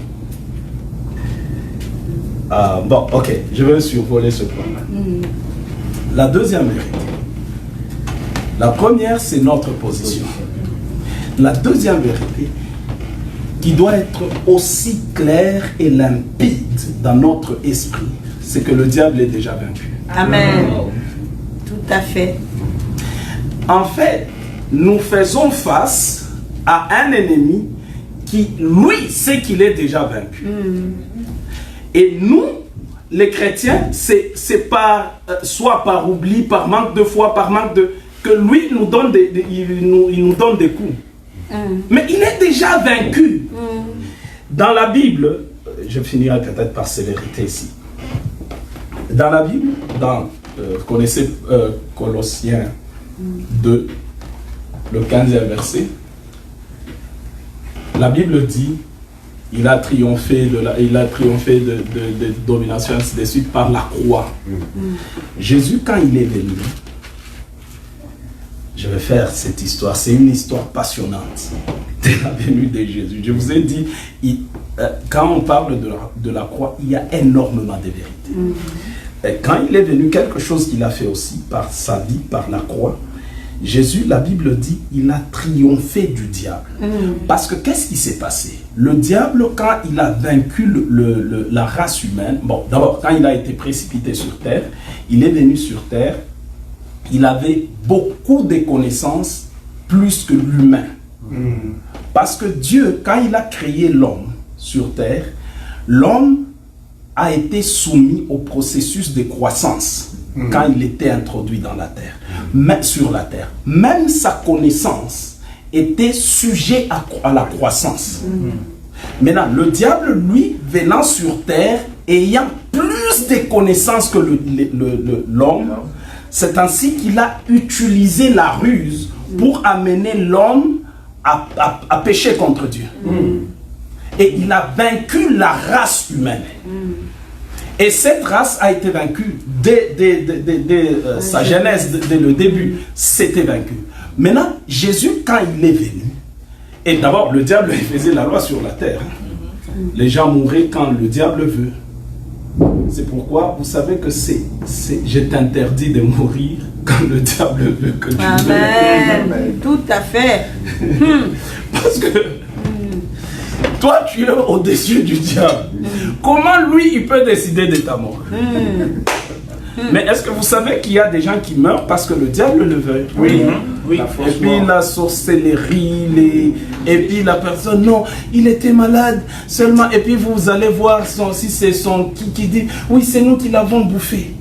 Bon, ok. Je vais survoler ce point. La deuxième vérité. La première, c'est notre position. La deuxième vérité, qui doit être aussi claire et limpide dans notre esprit, c'est que le diable est déjà vaincu. Amen. Tout à fait. En fait, nous faisons face à un ennemi qui, lui, sait qu'il est déjà vaincu. Et nous, les chrétiens, c'est soit par oubli, par manque de foi, par manque de... que lui nous donne il nous donne des coups. Mais il est déjà vaincu. Dans la Bible, je finirai peut-être par ces vérités ici. Dans la Bible, vous connaissez Colossiens 2, le 15e verset, la Bible dit, il a triomphé de domination, ainsi de suite, par la croix. Jésus, quand il est venu, je vais faire cette histoire, c'est une histoire passionnante de la venue de Jésus. Je vous ai dit, quand on parle de la croix, il y a énormément de vérités. Et quand il est venu, quelque chose qu'il a fait aussi par sa vie, par la croix, Jésus, la Bible dit, il a triomphé du diable. Parce que qu'est-ce qui s'est passé? Le diable, quand il a vaincu la race humaine, bon, d'abord, quand il a été précipité sur terre, il est venu sur terre, il avait beaucoup de connaissances plus que l'humain. Parce que Dieu, quand il a créé l'homme sur terre, l'homme a été soumis au processus de croissance quand il était introduit dans la terre, sur la terre. Même sa connaissance était sujet à la croissance. Maintenant, le diable, lui, venant sur terre, ayant plus de connaissances que l'homme, c'est ainsi qu'il a utilisé la ruse pour amener l'homme à pécher contre Dieu. Et il a vaincu la race humaine. Et cette race a été vaincue dès sa genèse, dès le début. C'était vaincu. Maintenant, Jésus, quand il est venu, et d'abord, le diable faisait la loi sur la terre. Les gens mouraient quand le diable veut. C'est pourquoi vous savez que je t'interdis de mourir quand le diable veut que tu meurs. Amen. Tout à fait. Parce que toi, tu es au-dessus du diable. Comment lui, il peut décider de ta mort? Mais est-ce que vous savez qu'il y a des gens qui meurent parce que le diable le veut? Oui. Oui. Et puis la sorcellerie, et puis la personne, non, il était malade seulement. Et puis vous allez voir si c'est son qui dit, oui, c'est nous qui l'avons bouffé.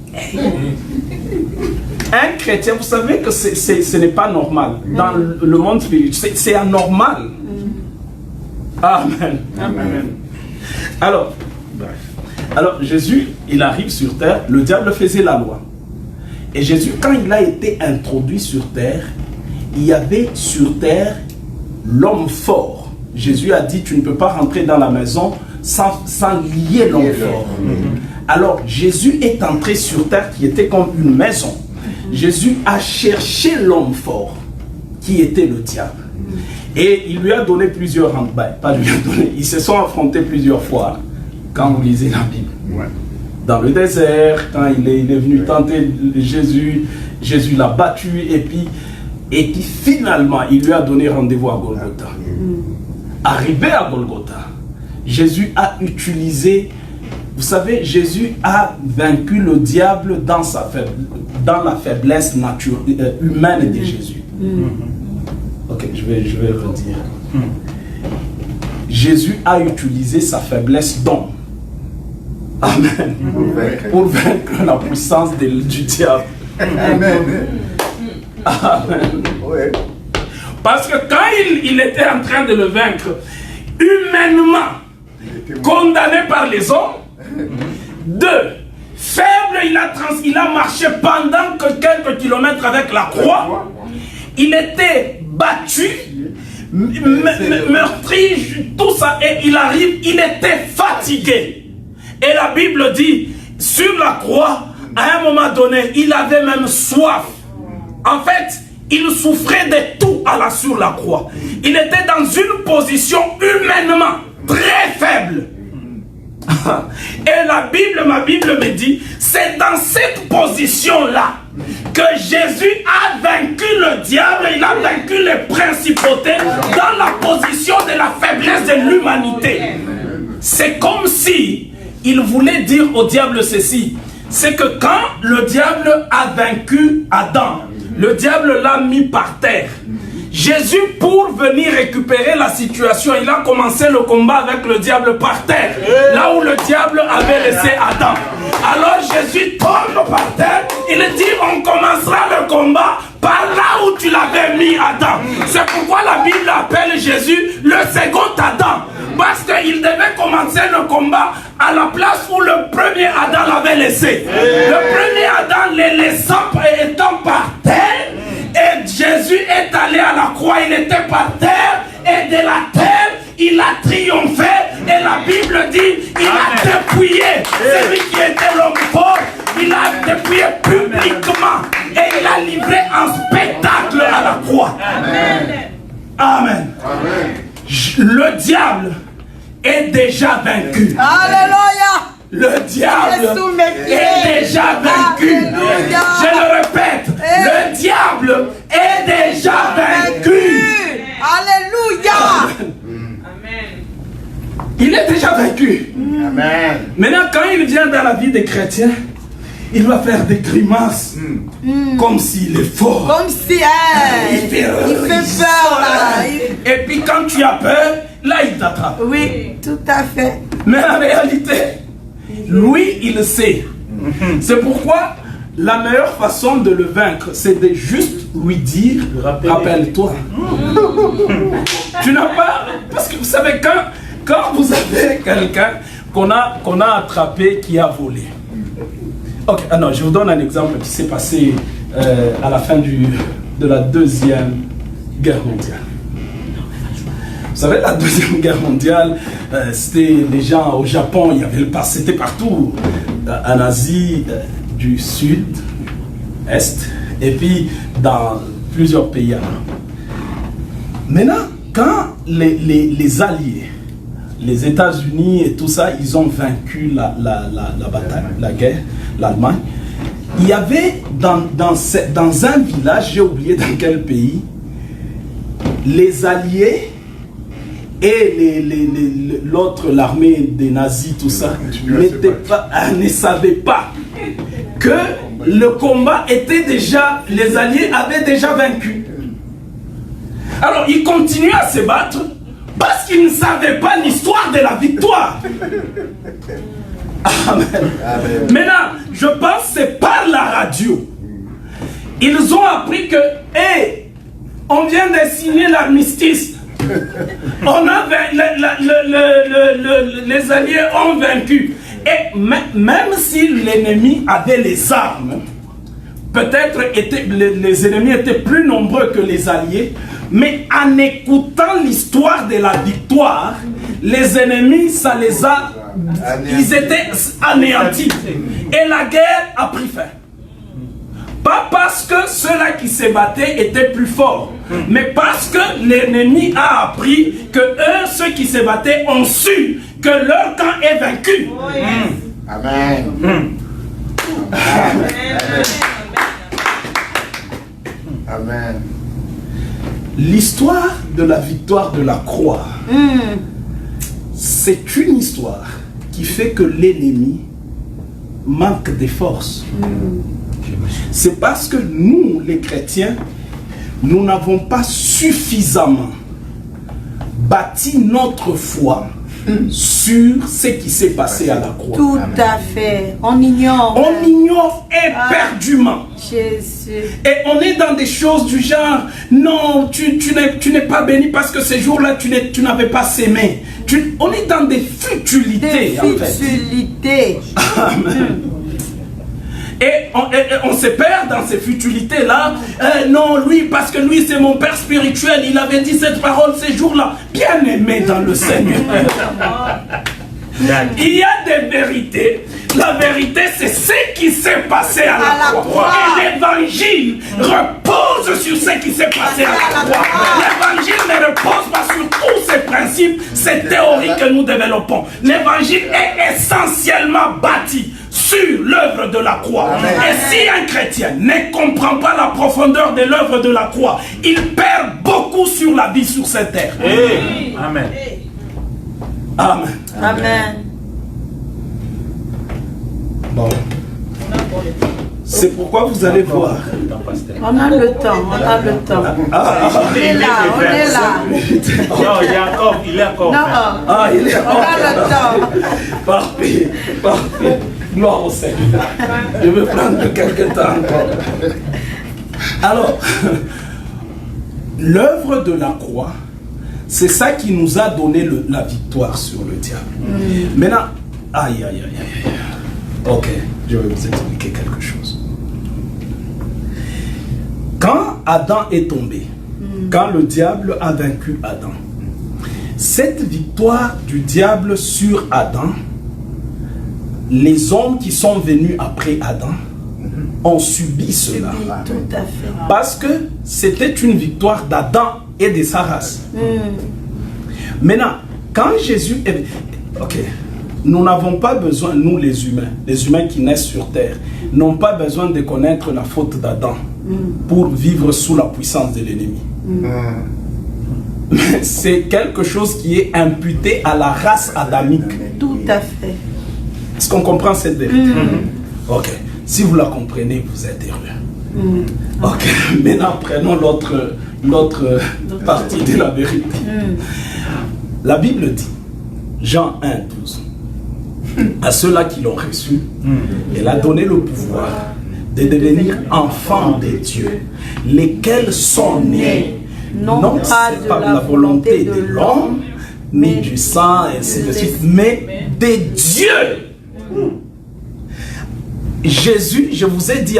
Un chrétien, vous savez que ce n'est pas normal. Dans le monde spirituel, c'est anormal. Amen. Amen. Alors, Jésus, il arrive sur terre, le diable faisait la loi. Et Jésus, quand il a été introduit sur terre, il y avait sur terre l'homme fort. Jésus a dit, tu ne peux pas rentrer dans la maison sans lier l'homme fort. Alors, Jésus est entré sur terre qui était comme une maison. Jésus a cherché l'homme fort, qui était le diable. Et il lui a donné plusieurs handbails. Pas lui a donné, ils se sont affrontés plusieurs fois, quand vous lisez la Bible. Dans le désert, quand il est venu tenter Jésus, Jésus l'a battu, et puis finalement, il lui a donné rendez-vous à Golgotha. Arrivé à Golgotha, Jésus a utilisé, vous savez, Jésus a vaincu le diable dans la faiblesse humaine de Jésus. Ok, je vais redire. Jésus a utilisé sa faiblesse d'homme. Amen. Pour vaincre la puissance du diable. Amen. Amen. Ouais. Parce que quand il était en train de le vaincre, humainement, condamné par les hommes, faible, il a marché pendant que quelques kilomètres avec la croix, il était battu, meurtri, tout ça, et il arrive, il était fatigué. Et la Bible dit, sur la croix, à un moment donné, il avait même soif. En fait, il souffrait de tout sur la croix. Il était dans une position humainement très faible. Et ma Bible me dit, c'est dans cette position-là que Jésus a vaincu le diable, il a vaincu les principautés dans la position de la faiblesse de l'humanité. C'est comme si il voulait dire au diable ceci, c'est que quand le diable a vaincu Adam, le diable l'a mis par terre. Jésus, pour venir récupérer la situation, il a commencé le combat avec le diable par terre, là où le diable avait laissé Adam. Alors Jésus tombe par terre, il dit, on commencera le combat par là où tu l'avais mis Adam. C'est pourquoi la Bible appelle Jésus le second Adam. Parce qu'il devait commencer le combat à la place où le premier Adam l'avait laissé. Le premier Adam les laissant étant par terre, et Jésus est allé à la croix, il était par terre, et de la terre, il a triomphé, et la Bible dit, il a dépouillé celui qui était l'homme fort, il a dépouillé publiquement, et il a livré un spectacle à la croix. Amen. Amen. Amen. Le diable est déjà vaincu. Alléluia. Le diable est déjà vaincu. Alléluia. Je le répète, le diable est déjà vaincu. Alléluia. Amen. Il est déjà vaincu. Amen. Maintenant, quand il vient dans la vie des chrétiens, il va faire des grimaces comme s'il est fort. Comme si il fait peur là. Et puis quand tu as peur, là il t'attrape. Oui, tout à fait. Mais en réalité, lui il sait. C'est pourquoi la meilleure façon de le vaincre, c'est de juste lui dire, rappelle-toi. Tu n'as pas... Parce que vous savez, quand vous avez quelqu'un qu'on a attrapé qui a volé. Ok, alors je vous donne un exemple qui s'est passé à la fin de la Deuxième Guerre mondiale. Vous savez, la Deuxième Guerre mondiale, c'était les gens au Japon, il y avait c'était partout, en Asie du Sud, Est, et puis dans plusieurs pays arabes. Maintenant, quand les Alliés, les États-Unis et tout ça, ils ont vaincu la bataille, la guerre, l'Allemagne, il y avait dans un village, j'ai oublié dans quel pays, les Alliés et l'autre, l'armée des nazis, tout ça, ne savaient pas que le combat était déjà, les Alliés avaient déjà vaincu. Alors ils continuaient à se battre parce qu'ils ne savaient pas l'histoire de la victoire. Amen. Amen. Maintenant, je pense que c'est par la radio. Ils ont appris que, hey, on vient de signer l'armistice. On a les Alliés ont vaincu. Et même si l'ennemi avait les armes, peut-être les ennemis étaient plus nombreux que les Alliés, mais en écoutant l'histoire de la victoire, les ennemis, ça les a... Ils étaient anéantis. Et la guerre a pris fin. Pas parce que ceux-là qui se battaient étaient plus forts, mais parce que l'ennemi a appris que eux, ceux qui se battaient, ont su que leur camp est vaincu. Amen. Amen. L'histoire de la victoire de la croix, c'est une histoire qui fait que l'ennemi manque de force. C'est parce que nous, les chrétiens, nous n'avons pas suffisamment bâti notre foi sur ce qui s'est passé à la croix. Tout à fait. On ignore. On ignore éperdument. Jésus. Et on est dans des choses du genre, non, tu n'es pas béni parce que ces jours-là, tu n'avais pas sémé. On est dans des futilités. Des futilités. Amen. Et on se perd dans ces futilités-là. Non, lui, parce que lui, c'est mon père spirituel. Il avait dit cette parole ces jours-là. Bien-aimé dans le Seigneur. Il y a des vérités. La vérité, c'est ce qui s'est passé à la croix. Et l'évangile repose sur ce qui s'est passé à la croix. L'évangile ne repose pas sur tous ces principes, ces théories que nous développons. L'évangile est essentiellement bâti sur l'œuvre de la croix. Amen. Et si un chrétien ne comprend pas la profondeur de l'œuvre de la croix, il perd beaucoup sur la vie sur cette terre. Hey. Amen. Amen. Amen. Bon. C'est pourquoi vous allez voir. On a le temps, on a le temps. On est là, on est là. Non, il est encore. Non, il est encore. On a le temps. Parfait, parfait. Gloire au Seigneur. Je vais prendre quelques temps encore. Alors, l'œuvre de la croix, c'est ça qui nous a donné la victoire sur le diable. Maintenant, aïe. Ok, je vais vous expliquer quelque chose. Quand Adam est tombé, quand le diable a vaincu Adam, cette victoire du diable sur Adam, les hommes qui sont venus après Adam ont subi cela. Tout à fait. Parce que c'était une victoire d'Adam et de sa race. Maintenant, quand Jésus est... Ok, nous n'avons pas besoin, nous les humains qui naissent sur terre, n'ont pas besoin de connaître la faute d'Adam pour vivre sous la puissance de l'ennemi. C'est quelque chose qui est imputé à la race adamique. Tout à fait. Est-ce qu'on comprend cette vérité? Ok. Si vous la comprenez, vous êtes heureux. Ok. Maintenant, prenons l'autre partie de la vérité. La Bible dit, Jean 1, 12, à ceux-là qui l'ont reçu, elle a donné le pouvoir de devenir enfants de Dieu, lesquels sont nés, non pas par la volonté de l'homme, ni du sang, et ainsi de suite, mais de Dieu. Jésus, je vous ai dit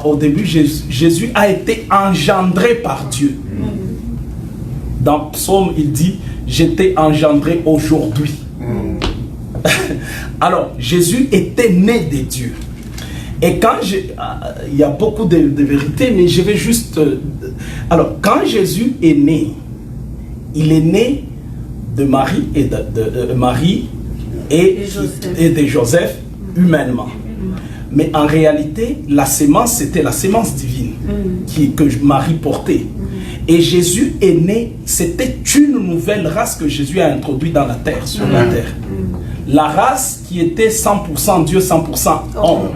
au début, Jésus a été engendré par Dieu. Dans Psaume, il dit, j'étais engendré aujourd'hui. Alors, Jésus était né de Dieu. Et quand il y a beaucoup de vérités, mais je vais juste... alors, quand Jésus est né, il est né de Marie et de Marie et de Joseph humainement. Mais en réalité, la sémence, c'était la sémence divine que Marie portait. Et Jésus est né, c'était une nouvelle race que Jésus a introduite dans la terre, sur la terre. La race qui était 100% Dieu, 100% homme.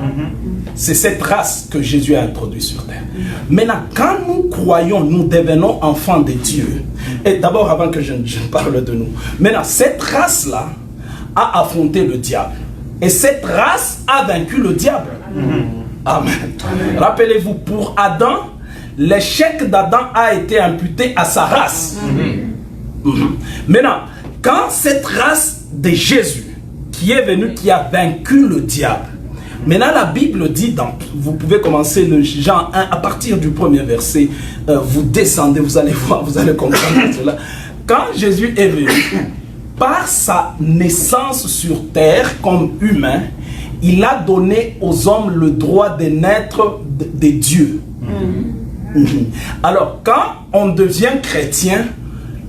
C'est cette race que Jésus a introduite sur terre. Maintenant, quand nous croyons, nous devenons enfants de Dieu. Et d'abord, avant que je parle de nous. Maintenant, cette race-là a affronté le diable. Et cette race a vaincu le diable. Amen. Rappelez-vous, pour Adam, l'échec d'Adam a été imputé à sa race. Maintenant, quand cette race de Jésus, qui est venue, qui a vaincu le diable, maintenant la Bible dit, vous pouvez commencer le Jean 1, à partir du premier verset, vous descendez, vous allez voir, vous allez comprendre cela. Quand Jésus est venu, par sa naissance sur terre comme humain, il a donné aux hommes le droit de naître de Dieu. Alors, quand on devient chrétien,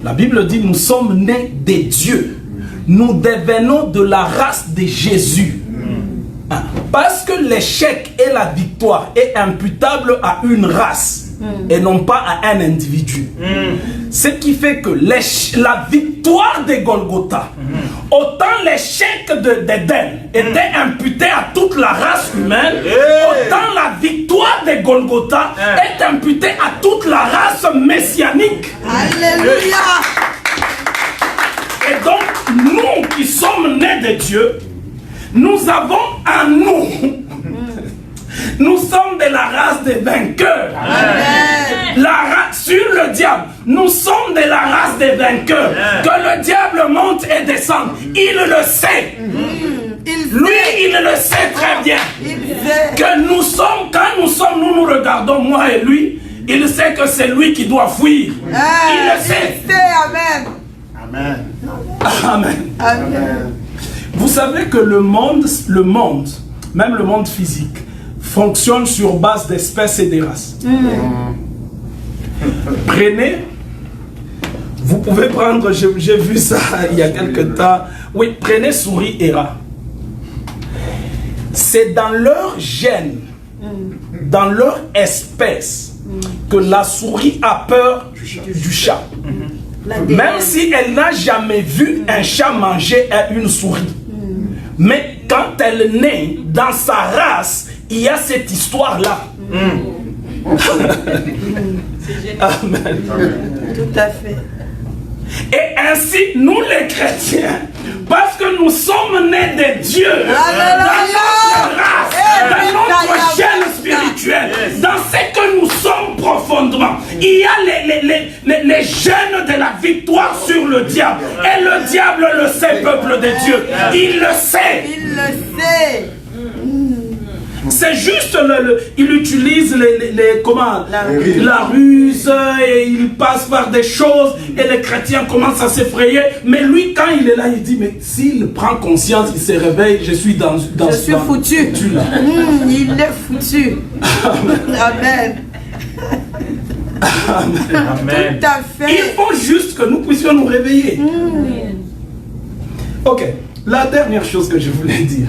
la Bible dit, nous sommes nés de Dieu. Nous devenons de la race de Jésus. Parce que l'échec et la victoire est imputable à une race et non pas à un individu. Ce qui fait que la victoire de Golgotha, autant l'échec d'Éden était imputé à toute la race humaine, autant la victoire de Golgotha est imputée à toute la race messianique. Alléluia. Et donc, nous qui sommes nés de Dieu, nous avons en nous, nous sommes de la race des vainqueurs. Sur le diable, nous sommes de la race des vainqueurs. Que le diable monte et descende, il le sait. Lui, il le sait très bien. Que nous sommes, quand nous nous regardons, moi et lui, il sait que c'est lui qui doit fuir. Il le sait. Amen. Amen. Amen. Amen. Vous savez que le monde, même le monde physique, fonctionne sur base d'espèces et des races. Prenez, vous pouvez prendre, j'ai vu ça il y a quelque temps, oui, prenez souris et rats. C'est dans leur gène, dans leur espèce, que la souris a peur du chat. Même si elle n'a jamais vu un chat manger une souris. Mais quand elle naît dans sa race, il y a cette histoire-là. Amen. Tout à fait. Et ainsi, nous les chrétiens, parce que nous sommes nés de Dieu, dans notre race, dans notre gène spirituel, dans ce que nous sommes profondément, il y a les gènes de la victoire sur le diable. Et le diable le sait, peuple de Dieu. Il le sait. Il le sait. C'est juste, il utilise la ruse, et il passe par des choses, et les chrétiens commencent à s'effrayer. Mais lui, quand il est là, il dit, mais s'il prend conscience, il se réveille, je suis dans je suis foutu. Là. Il est foutu. Amen. Amen. Tout à fait. Il faut juste que nous puissions nous réveiller. Ok, la dernière chose que je voulais dire.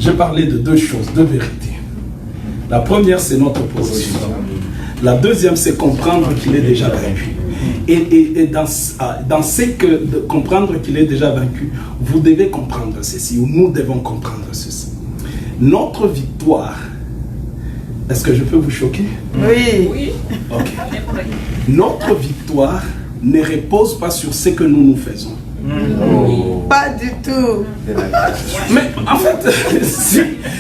Je parlais de deux choses, deux vérités. La première, c'est notre position. La deuxième, c'est comprendre qu'il est déjà vaincu. Et dans ce que de comprendre qu'il est déjà vaincu, vous devez comprendre ceci, ou nous devons comprendre ceci. Notre victoire, est-ce que je peux vous choquer? Oui. Ok. Notre victoire ne repose pas sur ce que nous faisons. Pas du tout. Mais en fait,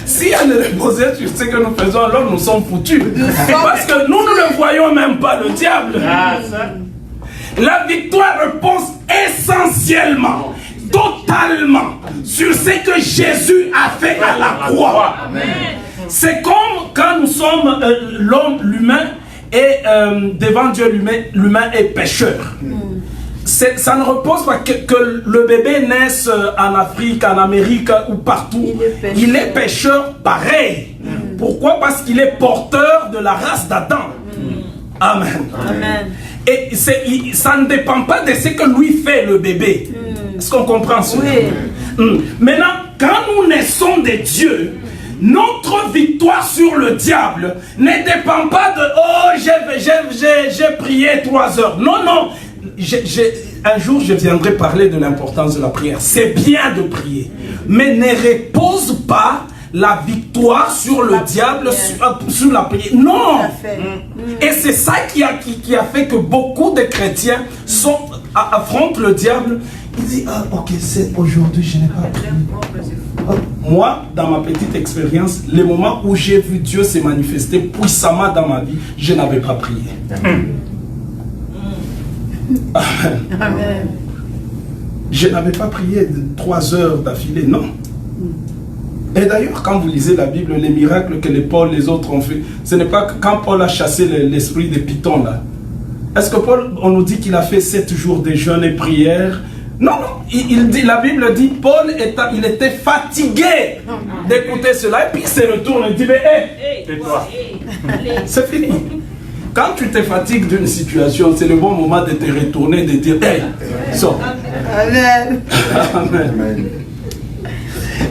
si elle reposait sur ce que nous faisons, alors nous sommes foutus. Parce que nous ne le voyons même pas, le diable. La victoire repose essentiellement, totalement totalement sur ce que Jésus a fait à la croix. C'est comme quand nous sommes l'homme, l'humain, et devant Dieu, l'humain est pécheur. Ça ne repose pas que le bébé naisse en Afrique, en Amérique ou partout. Il est pécheur pareil. Pourquoi? Parce qu'il est porteur de la race d'Adam. Amen. Amen. Et ça ne dépend pas de ce que lui fait le bébé. Est-ce qu'on comprend ça? Oui. Maintenant, quand nous naissons de Dieu, notre victoire sur le diable ne dépend pas de « Oh, j'ai prié 3 heures ». Non, non. Un jour, je viendrai parler de l'importance de la prière. C'est bien de prier. Mais ne repose pas la victoire sur le diable, sur la prière. Non. Et c'est ça qui a fait que beaucoup de chrétiens affrontent le diable. Ils disent, ah, ok, c'est aujourd'hui, je n'ai pas prié. Moi, dans ma petite expérience, les moments où j'ai vu Dieu se manifester puissamment dans ma vie, je n'avais pas prié. Amen. Amen. Je n'avais pas prié 3 heures d'affilée, non. Et d'ailleurs, quand vous lisez la Bible, les miracles que Paul et les autres ont fait, ce n'est pas quand Paul a chassé l'esprit des pitons là. Est-ce que Paul, on nous dit qu'il a fait 7 jours de jeûne et prière? Non, non. Il dit, la Bible dit, Paul, il était fatigué d'écouter cela. Et puis il se retourne et dit, mais tais-toi. C'est fini. Quand tu te fatigues d'une situation, c'est le bon moment de te retourner, de dire, hey, sors. Amen. Amen.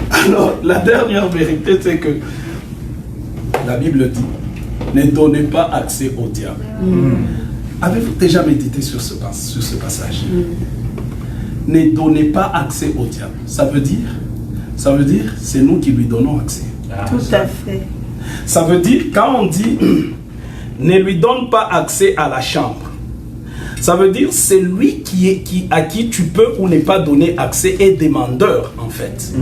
Alors, la dernière vérité, c'est que la Bible dit, ne donnez pas accès au diable. Avez-vous déjà médité sur ce passage? Ne donnez pas accès au diable. Ça veut dire, c'est nous qui lui donnons accès. Tout à fait. Ça veut dire, quand on dit, ne lui donne pas accès à la chambre, ça veut dire, c'est lui à qui tu peux ou ne pas donner accès est demandeur, en fait.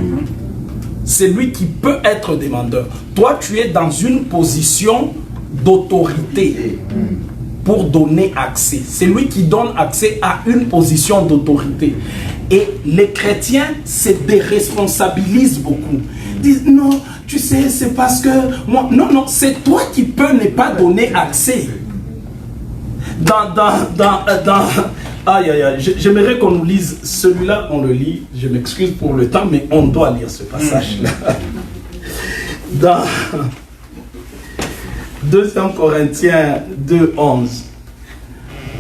C'est lui qui peut être demandeur. Toi, tu es dans une position d'autorité pour donner accès. C'est lui qui donne accès à une position d'autorité. Et les chrétiens se déresponsabilisent beaucoup. Ils disent, non, tu sais, c'est parce que moi... Non, non, c'est toi qui peux ne pas donner accès. Aïe, aïe, aïe, j'aimerais qu'on nous lise celui-là, on le lit, je m'excuse pour le temps, mais on doit lire ce passage-là. Dans 2 Corinthiens 2:11.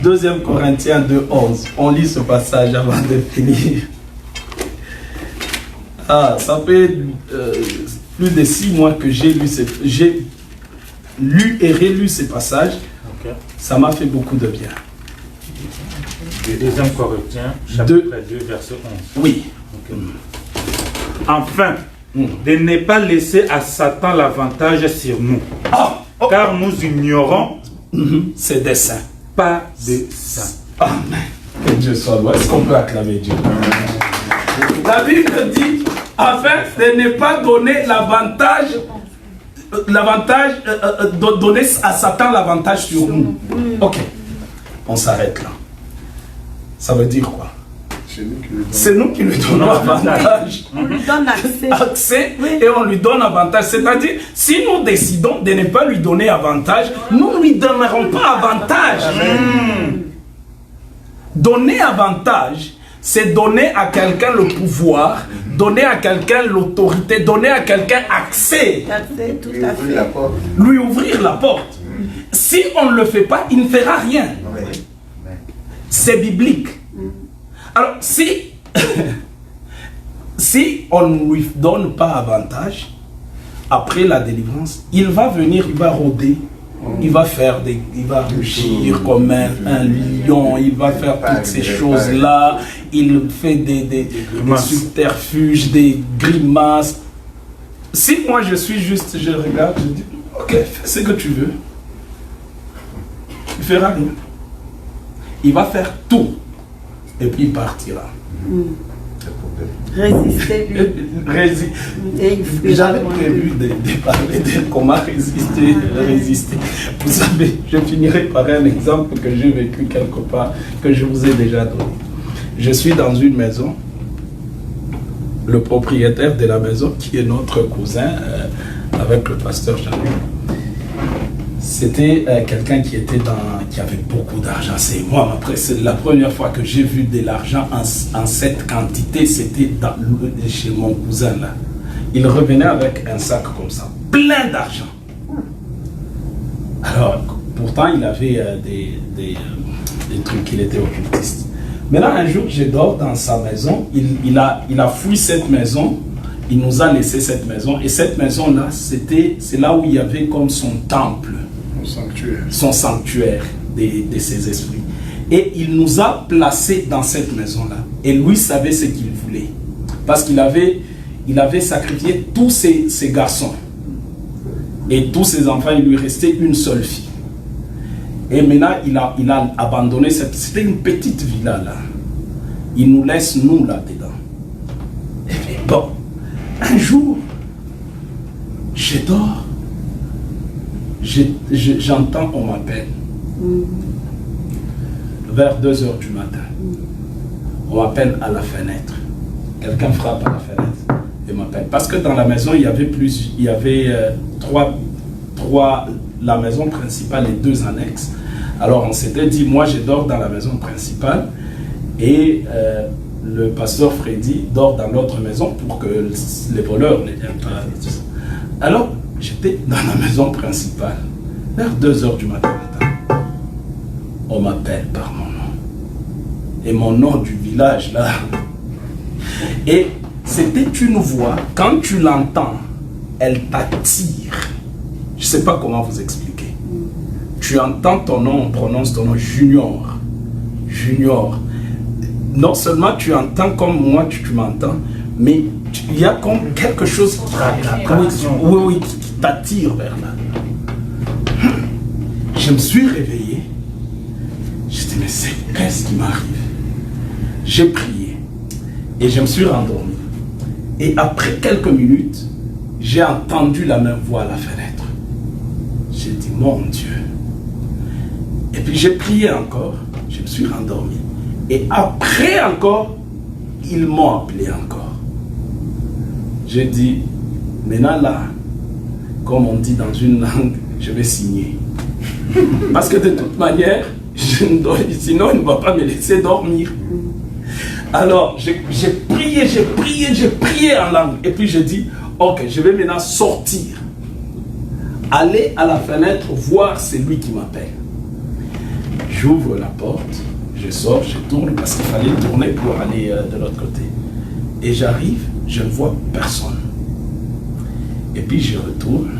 2 Corinthiens 2:11. On lit ce passage avant de finir. Ah, ça fait plus de 6 mois que j'ai lu et relu ce passage. Okay. Ça m'a fait beaucoup de bien. 2 Corinthiens, chapitre 2, verset 11. Oui. Okay. Enfin, de ne pas laisser à Satan l'avantage sur nous. Car nous ignorons ses desseins. Pas de saints. Amen. Que Dieu soit loué. Est-ce qu'on peut acclamer Dieu? La Bible dit, afin de ne pas donner l'avantage, donner à Satan l'avantage sur nous. Ok. On s'arrête là. Ça veut dire quoi? C'est nous qui lui donnons avantage. On lui donne accès. Oui. Et on lui donne avantage. C'est-à-dire, si nous décidons de ne pas lui donner avantage, nous ne lui donnerons pas avantage. Donner avantage, c'est donner à quelqu'un le pouvoir, donner à quelqu'un l'autorité, donner à quelqu'un accès. Tout à fait. Lui ouvrir la porte. Si on ne le fait pas, il ne fera rien. C'est biblique. Alors, si on ne lui donne pas avantage, après la délivrance, il va venir, il va rôder, il va rugir comme un lion, il va faire toutes ces choses-là, il fait des subterfuges, des grimaces. Si moi je suis juste, je regarde, je dis, ok, fais ce que tu veux, il ne fera rien. Il va faire tout. Et puis il partira. Résister. J'avais prévu de parler de comment résister. Vous savez, je finirai par un exemple que j'ai vécu quelque part, que je vous ai déjà donné. Je suis dans une maison le propriétaire de la maison, qui est notre cousin, avec le pasteur Jean-Luc. C'était quelqu'un qui avait beaucoup d'argent. C'est moi, après, c'est la première fois que j'ai vu de l'argent en cette quantité, c'était chez mon cousin là. Il revenait avec un sac comme ça, plein d'argent. Alors, pourtant, il avait des trucs, il était occultiste. Maintenant, un jour, je dors dans sa maison, il a fouillé cette maison, il nous a laissé cette maison, et cette maison-là, c'est là où il y avait comme son temple. Son sanctuaire de ses esprits. Et il nous a placés dans cette maison-là. Et lui savait ce qu'il voulait. Parce qu'il avait sacrifié tous ses garçons. Et tous ses enfants, il lui restait une seule fille. Et maintenant, il a abandonné c'était une petite villa là. Il nous laisse nous là-dedans. Et puis, bon, un jour, je dors. J'entends, on m'appelle. Vers 2h du matin. On m'appelle à la fenêtre. Quelqu'un frappe à la fenêtre et m'appelle. Parce que dans la maison, il y avait trois, la maison principale et 2 annexes. Alors on s'était dit, moi je dors dans la maison principale et le pasteur Freddy dort dans l'autre maison pour que les voleurs ne viennent pas. Alors, j'étais dans la maison principale, vers 2h du matin. On m'appelle par mon nom. Et mon nom du village, là. Et c'était une voix, quand tu l'entends, elle t'attire. Je ne sais pas comment vous expliquer. Tu entends ton nom, on prononce ton nom, Junior. Junior. Non seulement tu entends comme moi, tu m'entends, mais il y a comme quelque chose qui t'attire vers là. Je me suis réveillé. Je dis, mais qu'est-ce qui m'arrive? J'ai prié et je me suis rendormi. Et après quelques minutes, j'ai entendu la même voix à la fenêtre. J'ai dit, mon Dieu. Et puis j'ai prié encore, je me suis rendormi. Et après encore, ils m'ont appelé encore. J'ai dit, maintenant là, comme on dit dans une langue, je vais signer. Parce que de toute manière, sinon il ne va pas me laisser dormir. Alors, j'ai prié en langue. Et puis j'ai dit, ok, je vais maintenant sortir. Aller à la fenêtre, voir celui qui m'appelle. J'ouvre la porte, je sors, je tourne, parce qu'il fallait tourner pour aller de l'autre côté. Et j'arrive, je ne vois personne. Et puis je retourne,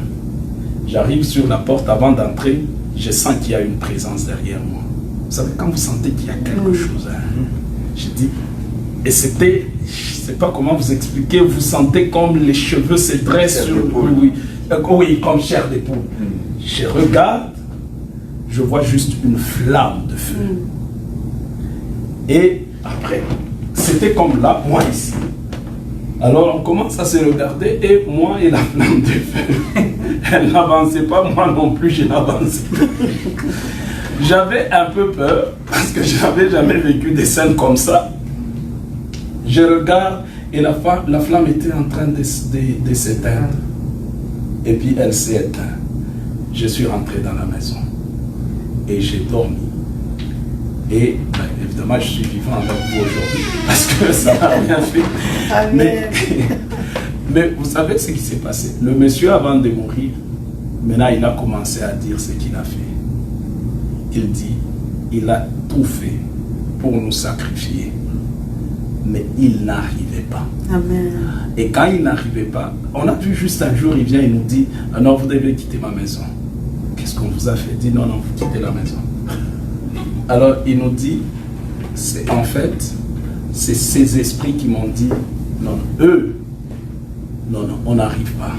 j'arrive sur la porte avant d'entrer, je sens qu'il y a une présence derrière moi. Vous savez, quand vous sentez qu'il y a quelque chose, je dis, et c'était, je ne sais pas comment vous expliquer, vous sentez comme les cheveux se dressent sur oui, comme chair de poule. Je regarde, je vois juste une flamme de feu. Et après, c'était comme là, moi ici. Alors on commence à se regarder et moi et la flamme de feu, elle n'avançait pas, moi non plus je n'avançais pas. J'avais un peu peur parce que je n'avais jamais vécu des scènes comme ça. Je regarde et la flamme était en train de s'éteindre. Et puis elle s'est éteinte. Je suis rentré dans la maison et j'ai dormi. Et évidemment, je suis vivant avec vous aujourd'hui parce que ça n'a rien fait. Mais vous savez ce qui s'est passé? Le monsieur, avant de mourir, maintenant il a commencé à dire ce qu'il a fait. Il dit, il a tout fait pour nous sacrifier, mais il n'arrivait pas. Amen. Et quand il n'arrivait pas, on a vu juste un jour, il vient et nous dit, ah non, vous devez quitter ma maison. Qu'est-ce qu'on vous a fait? Il dit, non, vous quittez la maison. Alors il nous dit, en fait, c'est ces esprits qui m'ont dit, non, eux, non, on n'arrive pas.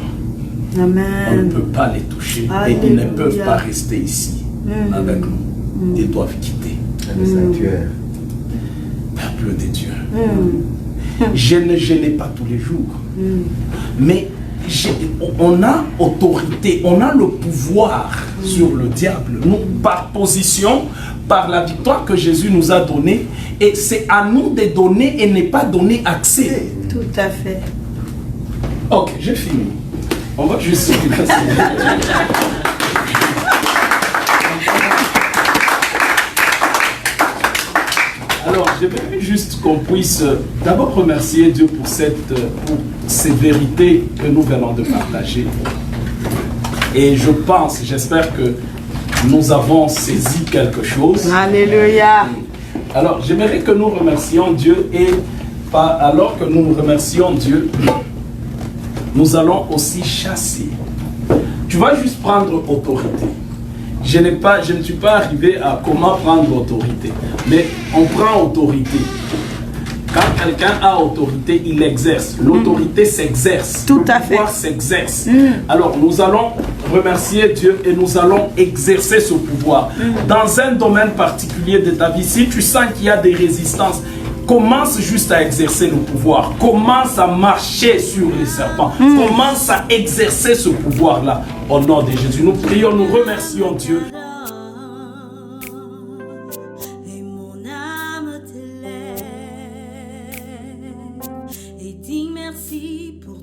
Amen. On ne peut pas les toucher. Alléluia. Et ils ne peuvent pas rester ici avec nous. Ils doivent quitter. Le sanctuaire. Peuple de Dieu. Je ne gênais pas tous les jours. Mais on a autorité, on a le pouvoir sur le diable. Nous, par position, par la victoire que Jésus nous a donnée, et c'est à nous de donner et ne pas donner accès. Tout à fait. Ok, j'ai fini. On va juste... Alors, j'aimerais juste qu'on puisse d'abord remercier Dieu pour ces vérités que nous venons de partager. Et je pense, j'espère que nous avons saisi quelque chose. Alléluia. Alors, j'aimerais que nous remercions Dieu et alors que nous remercions Dieu, nous allons aussi chasser. Tu vas juste prendre autorité. Je ne suis pas arrivé à comment prendre autorité, mais on prend autorité. Quand quelqu'un a autorité, il exerce. L'autorité s'exerce. Tout à fait. Le pouvoir s'exerce. Alors, nous allons remercier Dieu et nous allons exercer ce pouvoir. Dans un domaine particulier de ta vie, si tu sens qu'il y a des résistances, commence juste à exercer le pouvoir. Commence à marcher sur les serpents. Commence à exercer ce pouvoir-là. Au nom de Jésus, nous prions, nous remercions Dieu. Et mon âme t'élève et dis merci pour